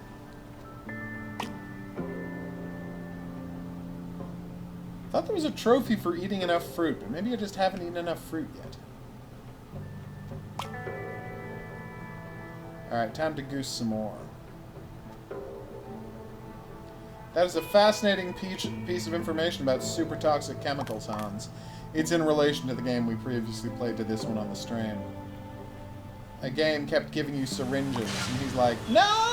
S1: I thought there was a trophy for eating enough fruit, but maybe I just haven't eaten enough fruit yet. Alright, time to goose some more. That is a fascinating piece of information about super toxic chemicals, Hans. It's in relation to the game we previously played to this one on the stream. A game kept giving you syringes, and he's like, no!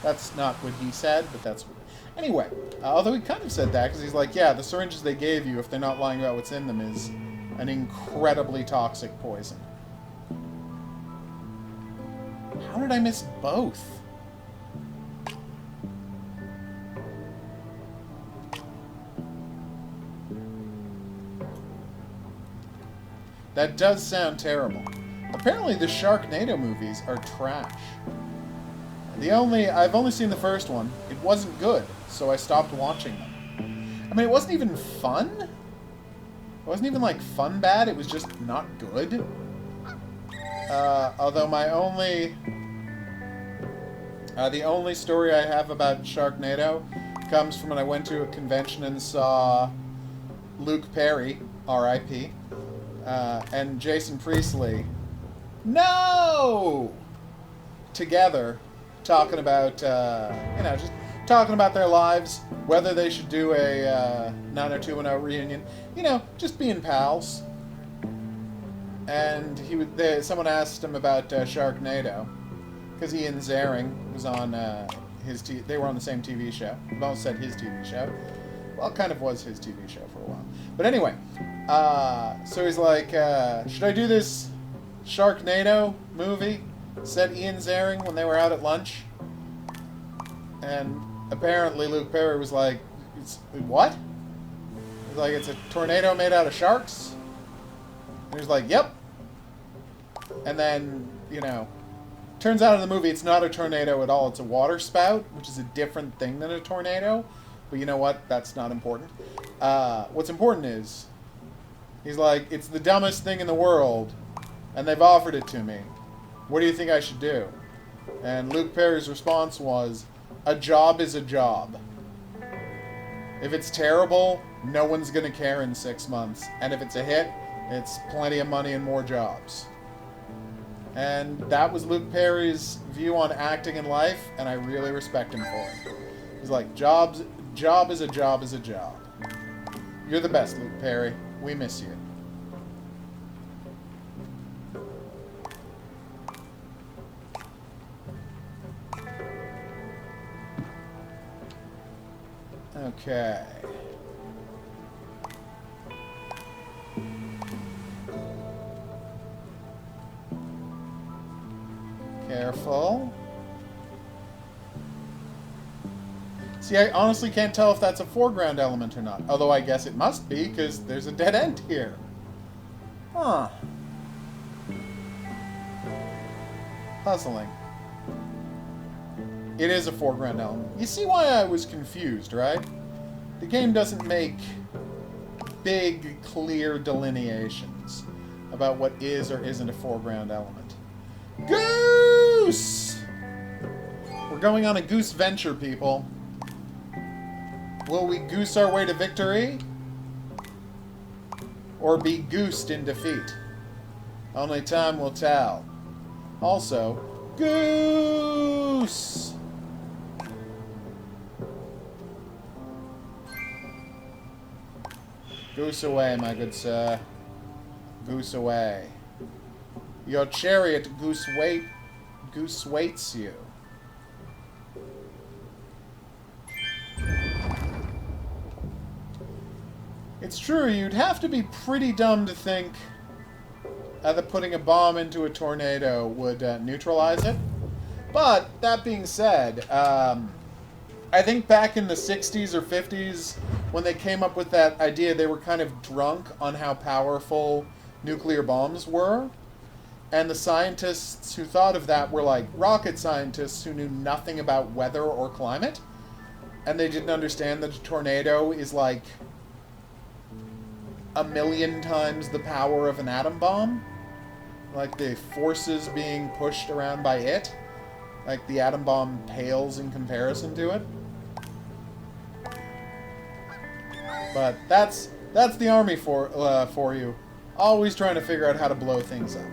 S1: That's not what he said, but that's what... Anyway, although he kind of said that, because he's like, yeah, the syringes they gave you, if they're not lying about what's in them, is an incredibly toxic poison. How did I miss both? That does sound terrible. Apparently the Sharknado movies are trash. I've only seen the first one. It wasn't good, so I stopped watching them. I mean, it wasn't even fun. It wasn't even, like, fun bad. It was just not good. Although the only story I have about Sharknado comes from when I went to a convention and saw Luke Perry, R.I.P., and Jason Priestley, together, talking about, just talking about their lives, whether they should do a 90210 reunion, just being pals. And someone asked him about Sharknado, because Ian Ziering was on they were on the same TV show. I almost said his TV show. Well, it kind of was his TV show for a while. But anyway, so he's like, should I do this Sharknado movie? Said Ian Ziering when they were out at lunch. And apparently Luke Perry was like, what? He's like, it's a tornado made out of sharks? And he was like, yep. And then, turns out in the movie it's not a tornado at all. It's a water spout, which is a different thing than a tornado. But you know what? That's not important. What's important is, he's like, it's the dumbest thing in the world, and they've offered it to me. What do you think I should do? And Luke Perry's response was, a job is a job. If it's terrible, no one's going to care in 6 months. And if it's a hit, it's plenty of money and more jobs. And that was Luke Perry's view on acting in life, and I really respect him for it. He's like, job is a job is a job. You're the best, Luke Perry. We miss you. Okay. Careful. See, I honestly can't tell if that's a foreground element or not. Although I guess it must be, because there's a dead end here. Huh. Puzzling. It is a foreground element. You see why I was confused, right? The game doesn't make big, clear delineations about what is or isn't a foreground element. Goose! We're going on a goose venture, people. Will we goose our way to victory? Or be goosed in defeat? Only time will tell. Also, goose! Goose away, my good sir. Goose away. Your chariot goose waits you. It's true, you'd have to be pretty dumb to think that putting a bomb into a tornado would neutralize it. But, that being said, I think back in the 60s or 50s, when they came up with that idea, they were kind of drunk on how powerful nuclear bombs were. And the scientists who thought of that were like rocket scientists who knew nothing about weather or climate. And they didn't understand that a tornado is like 1,000,000 times the power of an atom bomb. Like the forces being pushed around by it. Like the atom bomb pales in comparison to it. But that's the army for you. Always trying to figure out how to blow things up.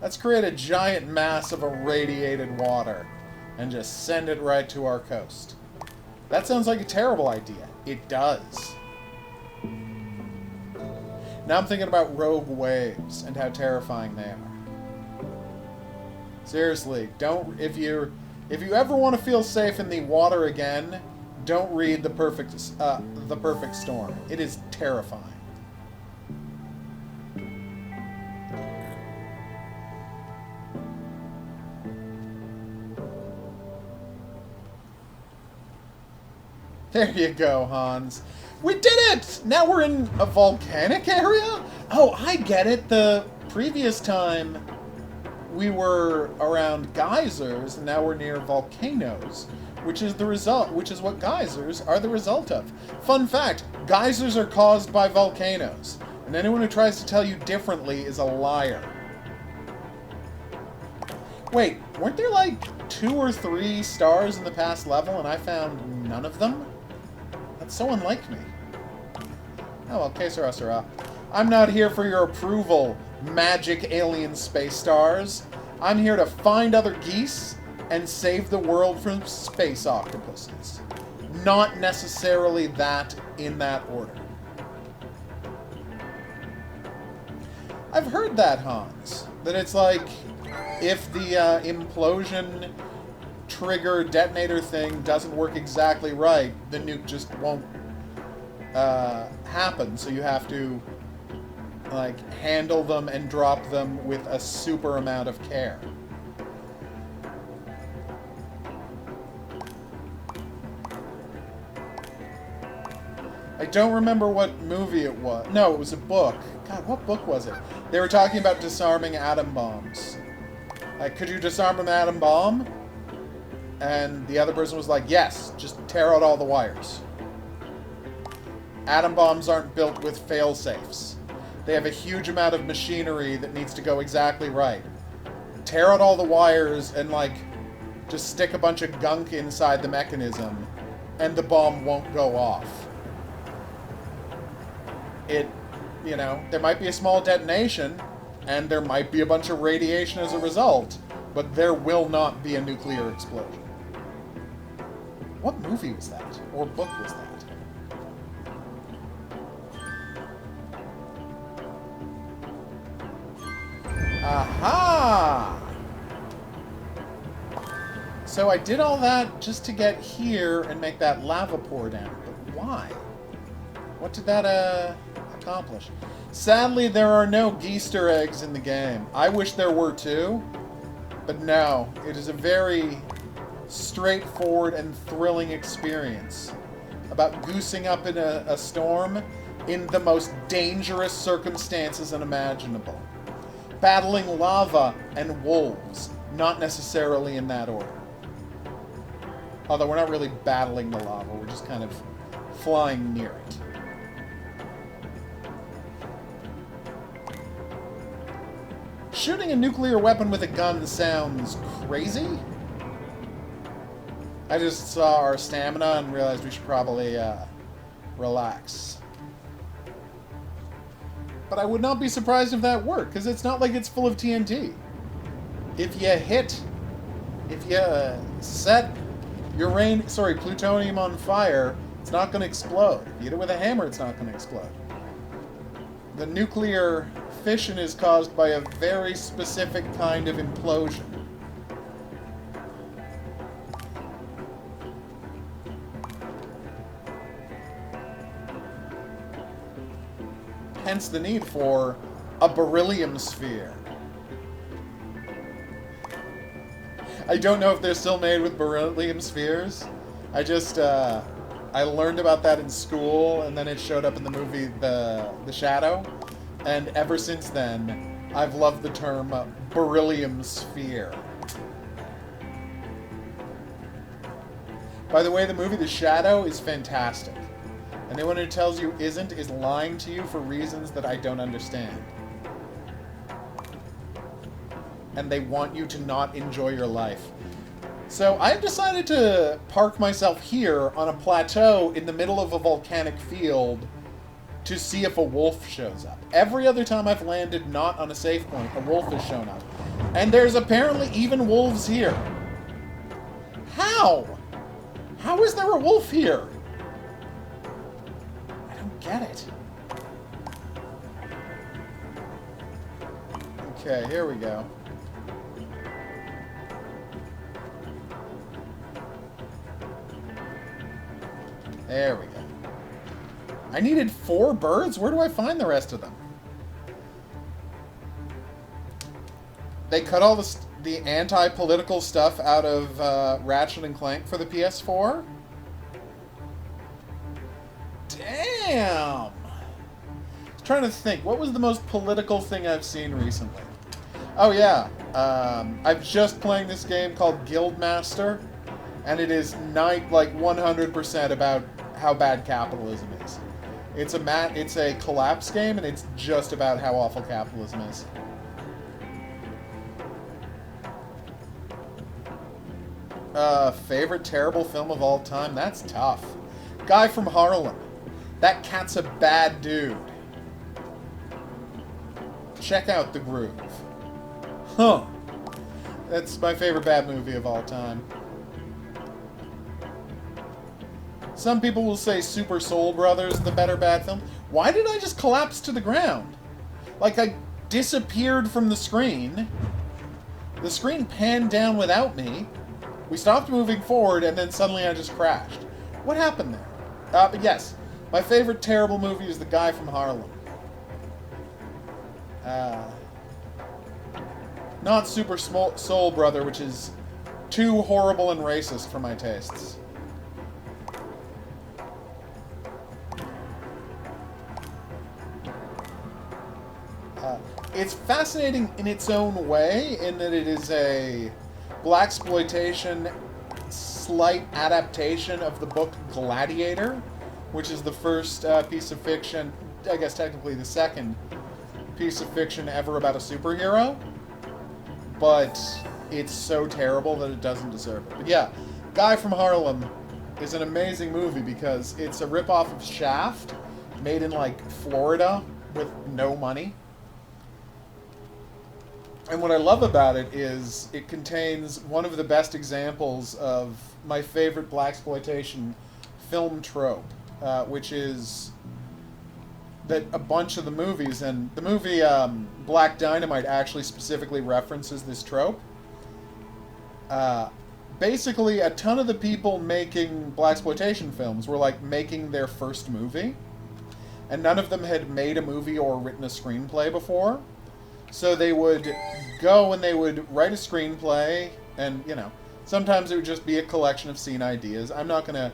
S1: Let's create a giant mass of irradiated water and just send it right to our coast. That sounds like a terrible idea. It does. Now I'm thinking about rogue waves and how terrifying they are. Seriously, don't if you ever want to feel safe in the water again, don't read The Perfect Storm. It is terrifying. There you go, Hans. We did it! Now we're in a volcanic area? Oh, I get it. The previous time we were around geysers, and now we're near volcanoes, which is what geysers are the result of. Fun fact, geysers are caused by volcanoes, and anyone who tries to tell you differently is a liar. Wait, weren't there like 2 or 3 stars in the past level, and I found none of them? That's so unlike me. Oh well, que sera, sera. I'm not here for your approval, magic alien space stars. I'm here to find other geese and save the world from space octopuses. Not necessarily that in that order. I've heard that, Hans. That it's like, if the implosion trigger detonator thing doesn't work exactly right, the nuke just won't happen. So you have to like handle them and drop them with a super amount of care. I don't remember what movie it was. No, it was a book. God, what book was it? They were talking about disarming atom bombs. Like, could you disarm an atom bomb? And the other person was like, yes, just tear out all the wires. Atom bombs aren't built with fail-safes. They have a huge amount of machinery that needs to go exactly right. Tear out all the wires and, like, just stick a bunch of gunk inside the mechanism, and the bomb won't go off. You know, there might be a small detonation, and there might be a bunch of radiation as a result, but there will not be a nuclear explosion. What movie was that? Or book was that? Aha! So I did all that just to get here and make that lava pour down. But why? What did that, accomplish? Sadly, there are no Geester eggs in the game. I wish there were too, but no. It is a very straightforward and thrilling experience about goosing up in a storm in the most dangerous circumstances unimaginable. Battling lava and wolves, not necessarily in that order. Although we're not really battling the lava, we're just kind of flying near it. Shooting a nuclear weapon with a gun sounds crazy. I just saw our stamina and realized we should probably relax. But I would not be surprised if that worked, because it's not like it's full of TNT. If you set plutonium on fire, it's not going to explode. If you hit it with a hammer, it's not going to explode. The nuclear fission is caused by a very specific kind of implosion. Hence the need for a beryllium sphere. I don't know if they're still made with beryllium spheres. I just, I learned about that in school, and then it showed up in the movie The Shadow. And ever since then, I've loved the term beryllium sphere. By the way, the movie The Shadow is fantastic. Anyone who tells you isn't is lying to you for reasons that I don't understand. And they want you to not enjoy your life. So I've decided to park myself here on a plateau in the middle of a volcanic field to see if a wolf shows up. Every other time I've landed not on a safe point, a wolf has shown up. And there's apparently even wolves here. How? How is there a wolf here? I don't get it. Okay, here we go. There we go. I needed 4 birds? Where do I find the rest of them? They cut all the anti-political stuff out of Ratchet and Clank for the PS4? Damn! I was trying to think. What was the most political thing I've seen recently? Oh, yeah. I'm just playing this game called Guildmaster, and it is like 100% about how bad capitalism is. It's a collapse game, and it's just about how awful capitalism is. Favorite terrible film of all time? That's tough. Guy from Harlem. That cat's a bad dude. Check out The Groove. Huh. That's my favorite bad movie of all time. Some people will say Super Soul Brothers is the better bad film. Why did I just collapse to the ground? Like I disappeared from the screen. The screen panned down without me. We stopped moving forward, and then suddenly I just crashed. What happened there? But yes, my favorite terrible movie is The Guy from Harlem. Not Super Soul Brother, which is too horrible and racist for my tastes. It's fascinating in its own way, in that it is a blaxploitation slight adaptation of the book Gladiator, which is the first piece of fiction, I guess technically the second piece of fiction ever about a superhero, but it's so terrible that it doesn't deserve it. But yeah, Guy from Harlem is an amazing movie because it's a ripoff of Shaft, made in like Florida with no money. And what I love about it is it contains one of the best examples of my favorite blaxploitation film trope, which is that a bunch of the movies, and the movie Black Dynamite actually specifically references this trope. Basically, a ton of the people making blaxploitation films were like making their first movie, and none of them had made a movie or written a screenplay before. So they would go and they would write a screenplay, and, you know, sometimes it would just be a collection of scene ideas. I'm not going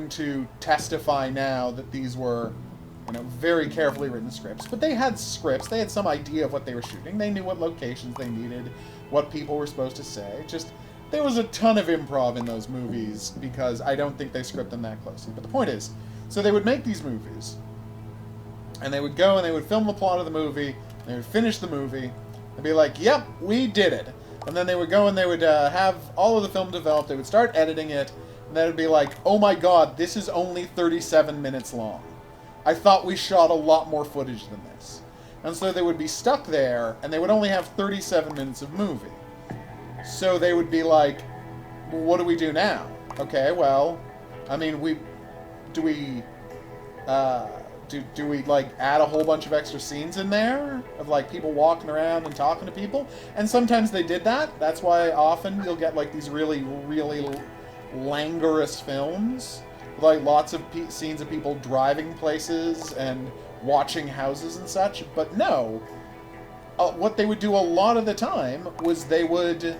S1: to testify now that these were, you know, very carefully written scripts, but they had scripts. They had some idea of what they were shooting. They knew what locations they needed, what people were supposed to say. Just, there was a ton of improv in those movies because I don't think they script them that closely. But the point is, so they would make these movies, and they would go and they would film the plot of the movie, they would finish the movie, and be like, yep, we did it. And then they would go and they would have all of the film developed, they would start editing it, and then it would be like, oh my god, this is only 37 minutes long. I thought we shot a lot more footage than this. And so they would be stuck there, and they would only have 37 minutes of movie. So they would be like, well, what do we do now? Okay, well, I mean, do we like add a whole bunch of extra scenes in there of like people walking around and talking to people? And sometimes they did that. That's why often you'll get like these really, really languorous films, like lots of scenes of people driving places and watching houses and such. But no, what they would do a lot of the time was they would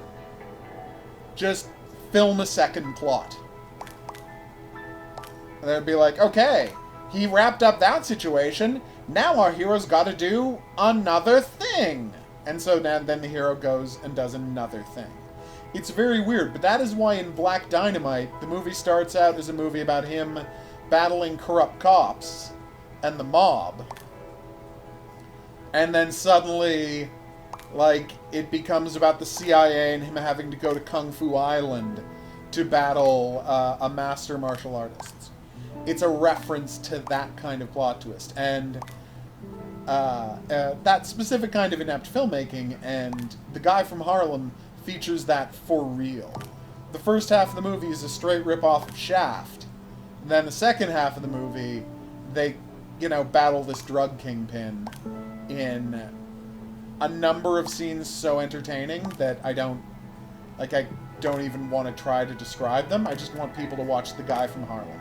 S1: just film a second plot. And they'd be like, okay, he wrapped up that situation, now our hero's got to do another thing. And so then the hero goes and does another thing. It's very weird, but that is why in Black Dynamite, the movie starts out as a movie about him battling corrupt cops and the mob. And then suddenly, like, it becomes about the CIA and him having to go to Kung Fu Island to battle a master martial artist. It's a reference to that kind of plot twist. And that specific kind of inept filmmaking, and The Guy from Harlem features that for real. The first half of the movie is a straight rip-off of Shaft. And then the second half of the movie, they, you know, battle this drug kingpin in a number of scenes so entertaining that I don't even want to try to describe them. I just want people to watch The Guy from Harlem.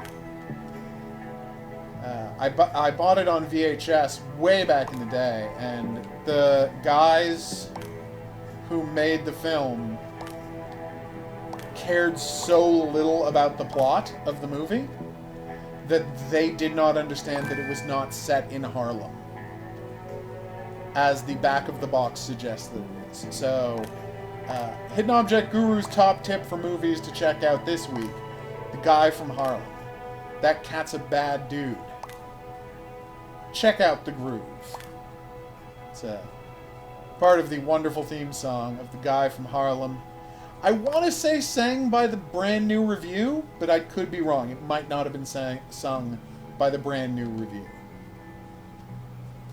S1: I bought it on VHS way back in the day, and the guys who made the film cared so little about the plot of the movie that they did not understand that it was not set in Harlem, as the back of the box suggests that it is. So, Hidden Object Guru's top tip for movies to check out this week: The Guy from Harlem. That cat's a bad dude. Check out The Groove. It's a part of the wonderful theme song of The Guy from Harlem. I want to say sang by the Brand New Review, but I could be wrong. It might not have been sung by the Brand New Review.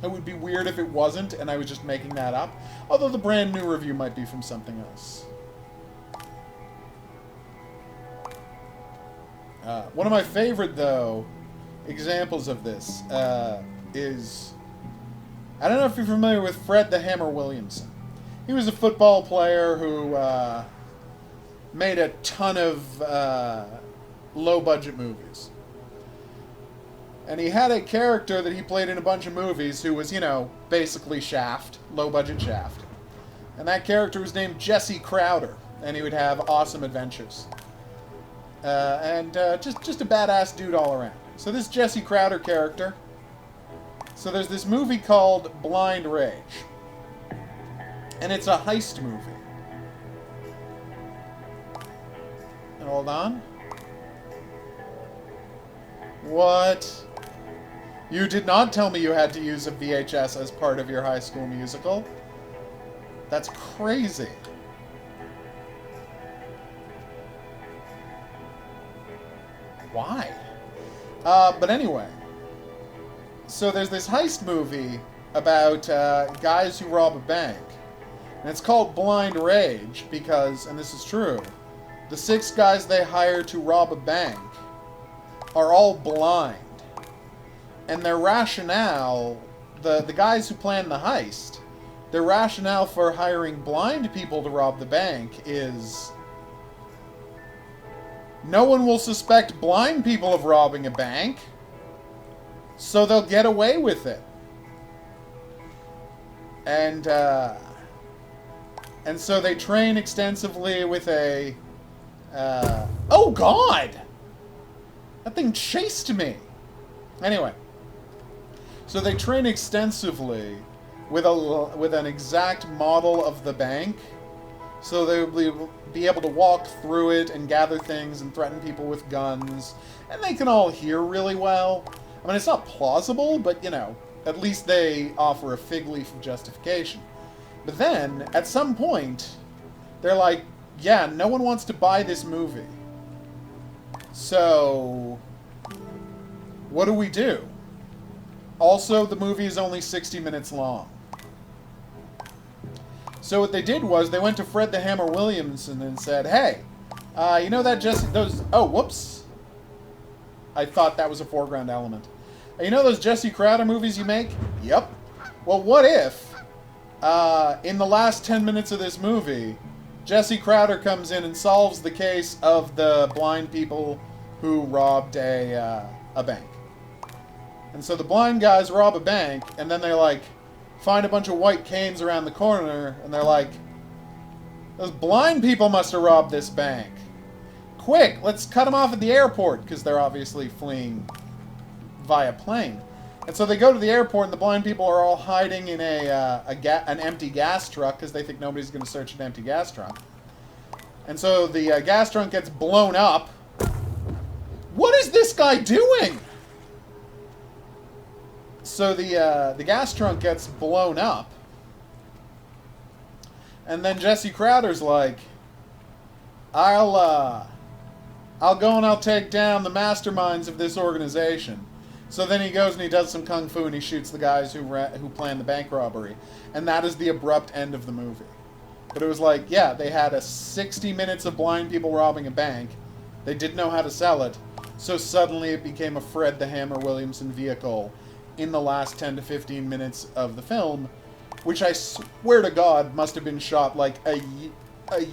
S1: It would be weird if it wasn't, and I was just making that up. Although the Brand New Review might be from something else. One of my favorite, though, examples of this is... I don't know if you're familiar with Fred the Hammer Williamson. He was a football player who made a ton of low-budget movies. And he had a character that he played in a bunch of movies who was, you know, basically Shaft, low-budget Shaft. And that character was named Jesse Crowder, and he would have awesome adventures. Just a badass dude all around. So this Jesse Crowder character... So there's this movie called Blind Rage. And it's a heist movie. And hold on. What? You did not tell me you had to use a VHS as part of your High School Musical. That's crazy. Why? But anyway. So there's this heist movie about guys who rob a bank. And it's called Blind Rage because, and this is true, the 6 guys they hire to rob a bank are all blind. And their rationale, the guys who plan the heist, their rationale for hiring blind people to rob the bank is... No one will suspect blind people of robbing a bank, so they'll get away with it. And so they train extensively with a... oh, God! That thing chased me! Anyway. So they train extensively with an exact model of the bank, so they'll be able to walk through it and gather things and threaten people with guns, and they can all hear really well. I mean, it's not plausible, but, you know, at least they offer a fig leaf of justification. But then, at some point, they're like, yeah, no one wants to buy this movie. So, what do we do? Also, the movie is only 60 minutes long. So what they did was, they went to Fred the Hammer Williamson and said, hey, you know that oh, whoops. I thought that was a foreground element. You know those Jesse Crowder movies you make? Yep. Well, what if, in the last 10 minutes of this movie, Jesse Crowder comes in and solves the case of the blind people who robbed a bank. And so the blind guys rob a bank, and then they, like, find a bunch of white canes around the corner, and they're like, those blind people must have robbed this bank. Quick, let's cut them off at the airport, because they're obviously fleeing via plane. And so they go to the airport, and the blind people are all hiding in an empty gas truck, because they think nobody's going to search an empty gas truck. And so the gas trunk gets blown up. What is this guy doing? So the gas trunk gets blown up. And then Jesse Crowder's like, I'll go and I'll take down the masterminds of this organization. So then he goes and he does some kung fu and he shoots the guys who planned the bank robbery. And that is the abrupt end of the movie. But it was like, yeah, they had a 60 minutes of blind people robbing a bank. They didn't know how to sell it. So suddenly it became a Fred the Hammer Williamson vehicle in the last 10 to 15 minutes of the film, which I swear to God must have been shot like a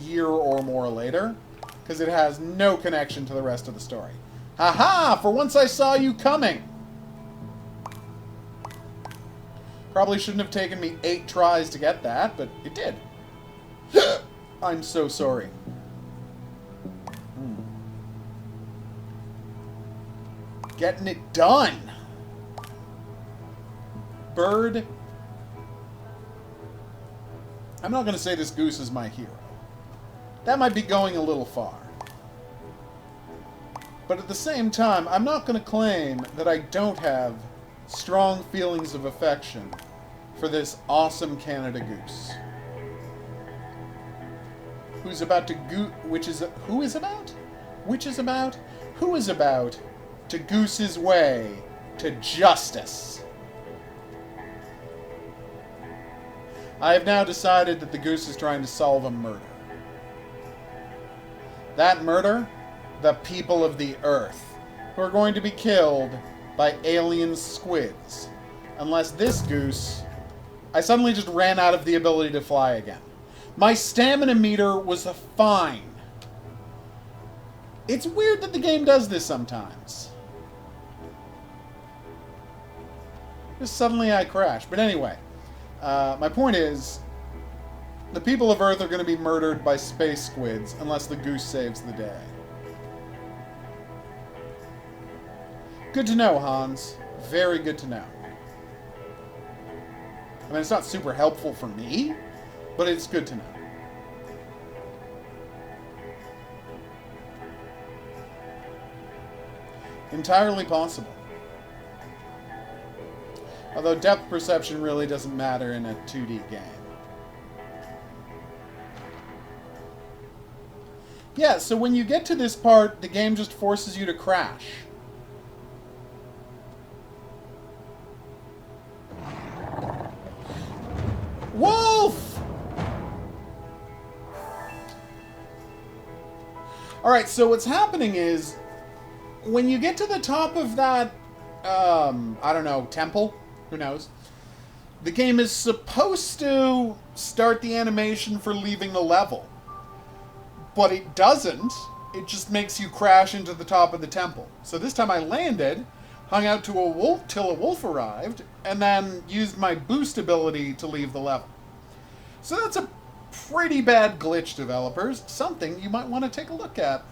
S1: year or more later, because it has no connection to the rest of the story. Haha! For once I saw you coming! Probably shouldn't have taken me 8 tries to get that, but it did. I'm so sorry. Getting it done! Bird. I'm not going to say this goose is my hero. That might be going a little far. But at the same time, I'm not going to claim that I don't have strong feelings of affection for this awesome Canada goose. Who's about to who is about to goose his way to justice. I have now decided that the goose is trying to solve a murder. That murder? The people of the Earth, who are going to be killed by alien squids. Unless this goose... I suddenly just ran out of the ability to fly again. My stamina meter was fine. It's weird that the game does this sometimes. Just suddenly I crash. But anyway, my point is, the people of Earth are going to be murdered by space squids unless the goose saves the day. Good to know, Hans. Very good to know. I mean, it's not super helpful for me, but it's good to know. Entirely possible. Although depth perception really doesn't matter in a 2D game. Yeah, so when you get to this part, the game just forces you to crash. Wolf! Alright, so what's happening is, when you get to the top of that, I don't know, temple? Who knows? The game is supposed to start the animation for leaving the level. But it doesn't. It just makes you crash into the top of the temple. So this time I landed, hung out to a wolf till a wolf arrived, and then used my boost ability to leave the level. So that's a pretty bad glitch, developers. Something you might want to take a look at.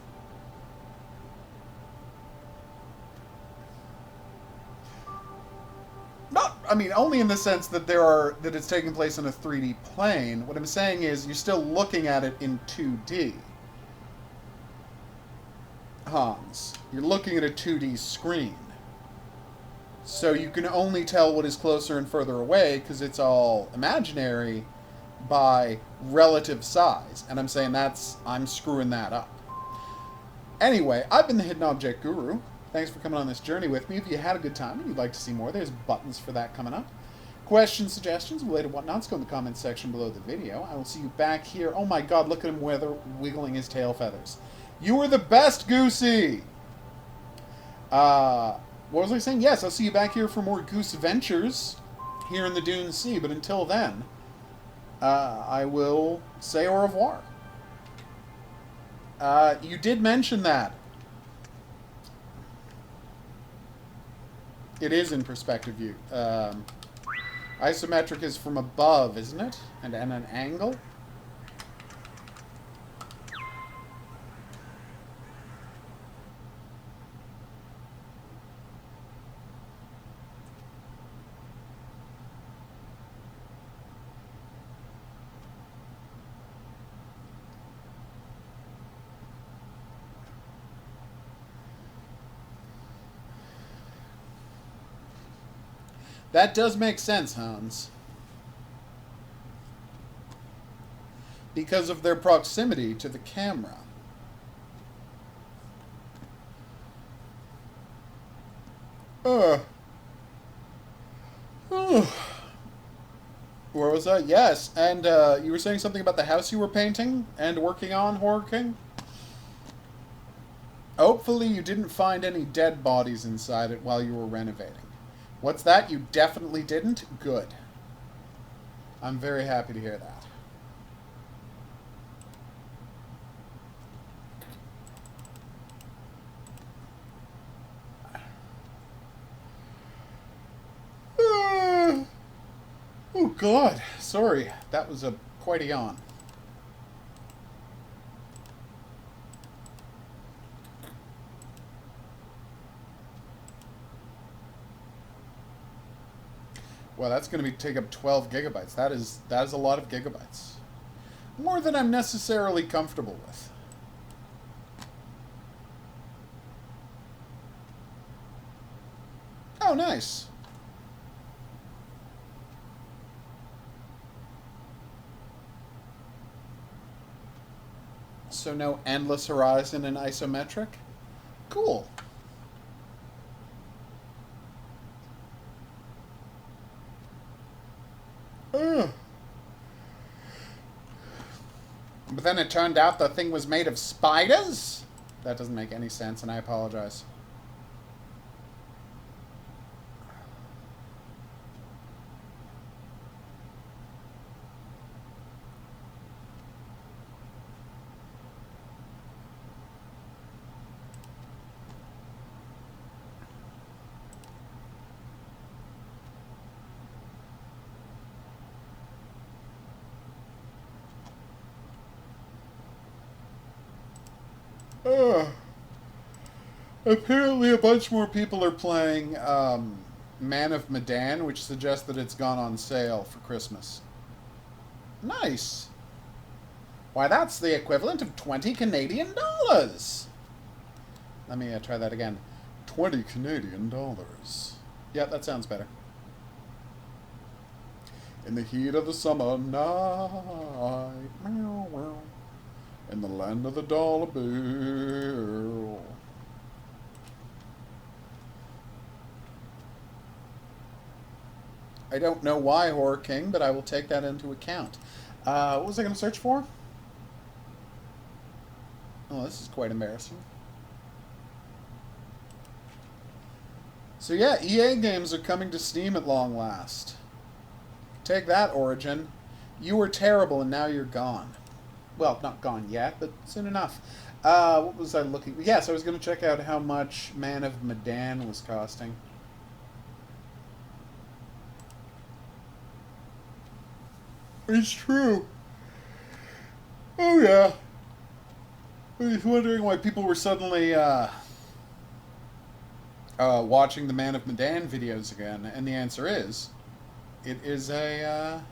S1: Not, I mean, only in the sense that that it's taking place in a 3D plane. What I'm saying is you're still looking at it in 2D. Hans, you're looking at a 2D screen. So you can only tell what is closer and further away because it's all imaginary by relative size. And I'm saying I'm screwing that up. Anyway, I've been the Hidden Object Guru. Thanks for coming on this journey with me. If you had a good time and you'd like to see more, there's buttons for that coming up. Questions, suggestions, related whatnots, go in the comments section below the video. I will see you back here. Oh my god, look at him wiggling his tail feathers. You were the best, Goosey! What was I saying? Yes, I'll see you back here for more Goose Ventures here in the Dune Sea. But until then, I will say au revoir. You did mention that. It is in perspective view. Isometric is from above, isn't it? And at an angle? That does make sense, Hans. Because of their proximity to the camera. Where was I? Yes, and you were saying something about the house you were painting and working on, Horror King? Hopefully you didn't find any dead bodies inside it while you were renovating. What's that? You definitely didn't? Good. I'm very happy to hear that. Oh, God. Sorry. That was quite a yawn. Well, that's going to take up 12 gigabytes. That is a lot of gigabytes. More than I'm necessarily comfortable with. Oh, nice. So no endless horizon in isometric? Cool. But then it turned out the thing was made of spiders? That doesn't make any sense, and I apologize. Apparently a bunch more people are playing Man of Medan, which suggests that it's gone on sale for Christmas. Nice. Why, that's the equivalent of 20 Canadian dollars. Let me try that again. 20 Canadian dollars. Yeah, that sounds better. In the heat of the summer night, meow, meow, in the land of the dollar bill. I don't know why, Horror King, but I will take that into account. What was I going to search for? Oh, this is quite embarrassing. So yeah, EA games are coming to Steam at long last. Take that, Origin. You were terrible and now you're gone. Well, not gone yet, but soon enough. What was I looking... Yes, I was going to check out how much Man of Medan was costing. It's true. Oh, yeah. I was wondering why people were suddenly watching the Man of Medan videos again, and the answer is, it is a...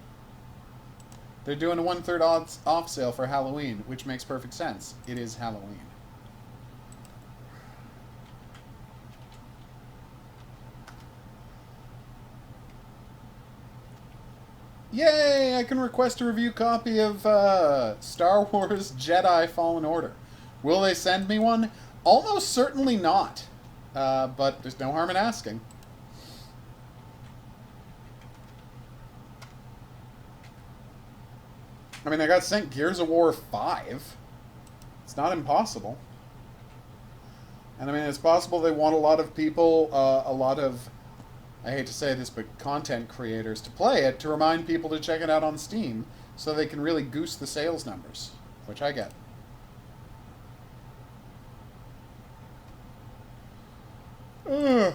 S1: they're doing a 1/3 off sale for Halloween, which makes perfect sense. It is Halloween. Yay! I can request a review copy of Star Wars Jedi Fallen Order. Will they send me one? Almost certainly not. But there's no harm in asking. I mean, I got sent Gears of War 5. It's not impossible. And I mean, it's possible they want a lot of people, a lot of... I hate to say this, but content creators to play it, to remind people to check it out on Steam, so they can really goose the sales numbers, which I get. I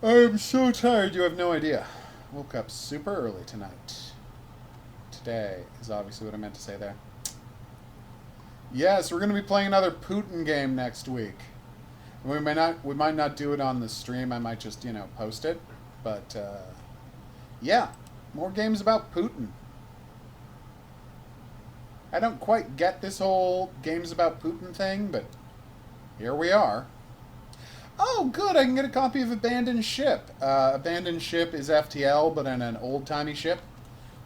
S1: am so tired, you have no idea. Woke up super early tonight. Today is obviously what I meant to say there. Yes, we're going to be playing another Putin game next week. We might not do it on the stream. I might just, post it. But, yeah. More games about Putin. I don't quite get this whole games about Putin thing, but here we are. Oh, good. I can get a copy of Abandoned Ship. Abandoned Ship is FTL, but in an old-timey ship.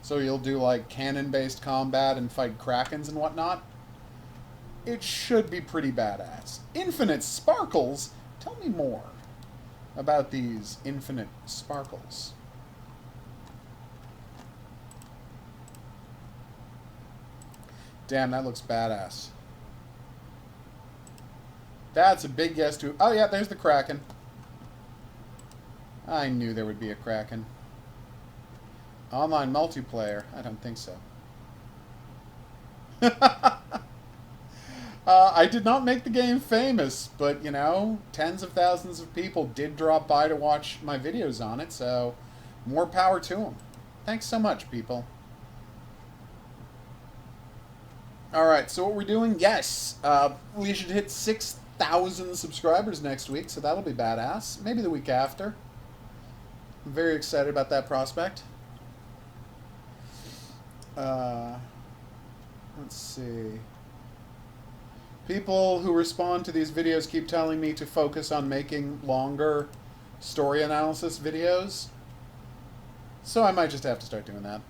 S1: So you'll do, like, cannon-based combat and fight krakens and whatnot. It should be pretty badass. Infinite sparkles? Tell me more about these infinite sparkles. Damn, that looks badass. That's a big yes to... Oh, yeah, there's the Kraken. I knew there would be a Kraken. Online multiplayer? I don't think so. I did not make the game famous, but, you know, tens of thousands of people did drop by to watch my videos on it, so more power to them. Thanks so much, people. Alright, so what we're doing, yes, we should hit 6,000 subscribers next week, so that'll be badass. Maybe the week after. I'm very excited about that prospect. Let's see. People who respond to these videos keep telling me to focus on making longer story analysis videos. So I might just have to start doing that.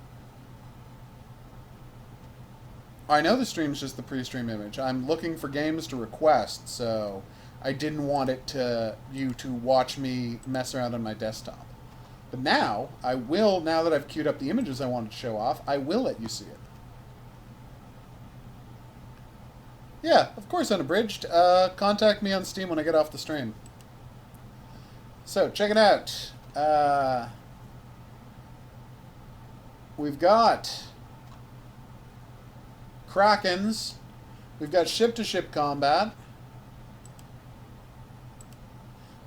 S1: I know the stream's just the pre-stream image. I'm looking for games to request, so I didn't want you to watch me mess around on my desktop. But now, I will, now that I've queued up the images I wanted to show off, I will let you see it. Yeah, of course, Unabridged. Contact me on Steam when I get off the stream. So, check it out. We've got Krakens. We've got ship-to-ship combat.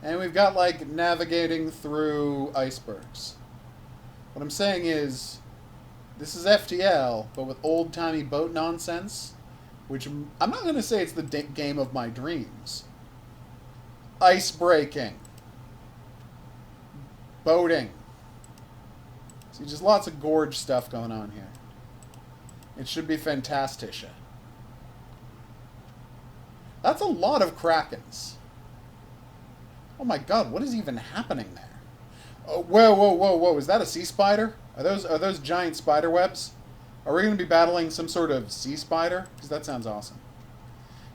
S1: And we've got, like, navigating through icebergs. What I'm saying is, this is FTL, but with old-timey boat nonsense, which I'm not going to say it's the game of my dreams. Ice breaking. Boating. See, just lots of gorge stuff going on here. It should be fantastic. That's a lot of Krakens. Oh my god, what is even happening there? Oh, whoa, whoa, whoa, whoa. Is that a sea spider? Are those giant spider webs? Are we going to be battling some sort of sea spider? Because that sounds awesome.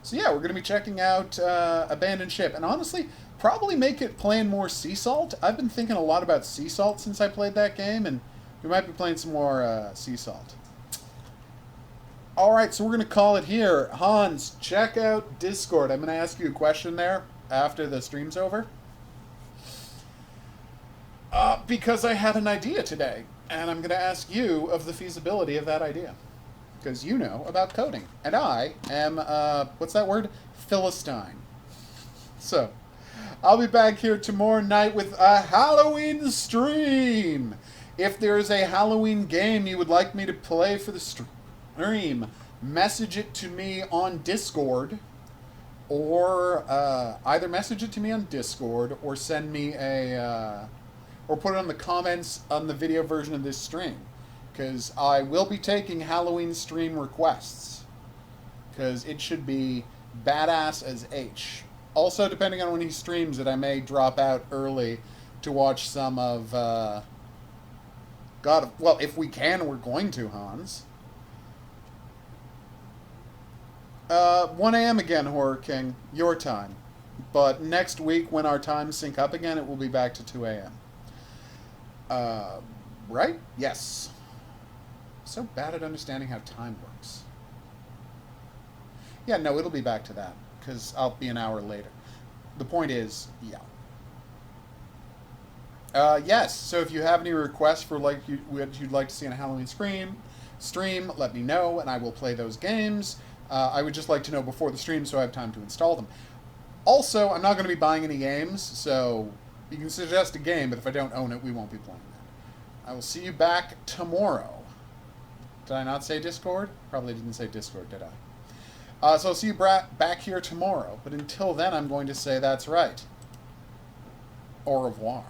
S1: So yeah, we're going to be checking out Abandoned Ship. And honestly, probably make it playing more Sea Salt. I've been thinking a lot about Sea Salt since I played that game, and we might be playing some more Sea Salt. Alright, so we're going to call it here. Hans, check out Discord. I'm going to ask you a question there after the stream's over. Because I had an idea today, and I'm going to ask you of the feasibility of that idea. Because you know about coding. And I am, what's that word? Philistine. So, I'll be back here tomorrow night with a Halloween stream. If there's a Halloween game you would like me to play for the stream, message it to me on Discord. Or either message it to me on Discord or send me a... or put it on the comments on the video version of this stream. Because I will be taking Halloween stream requests. Because it should be badass as H. Also, depending on when he streams it, I may drop out early to watch some of... well, if we can, we're going to, Hans. 1 a.m. again, Horror King. Your time. But next week, when our times sync up again, it will be back to 2 a.m. Right? Yes. So bad at understanding how time works. Yeah, no, it'll be back to that, because I'll be an hour later. The point is, yeah. Yes, so if you have any requests for what you'd like to see on a Halloween stream, let me know, and I will play those games. I would just like to know before the stream so I have time to install them. Also, I'm not going to be buying any games, so you can suggest a game, but if I don't own it, we won't be playing that. I will see you back tomorrow. Did I not say Discord? Probably didn't say Discord, did I? So I'll see you back here tomorrow, but until then I'm going to say that's right. Au revoir.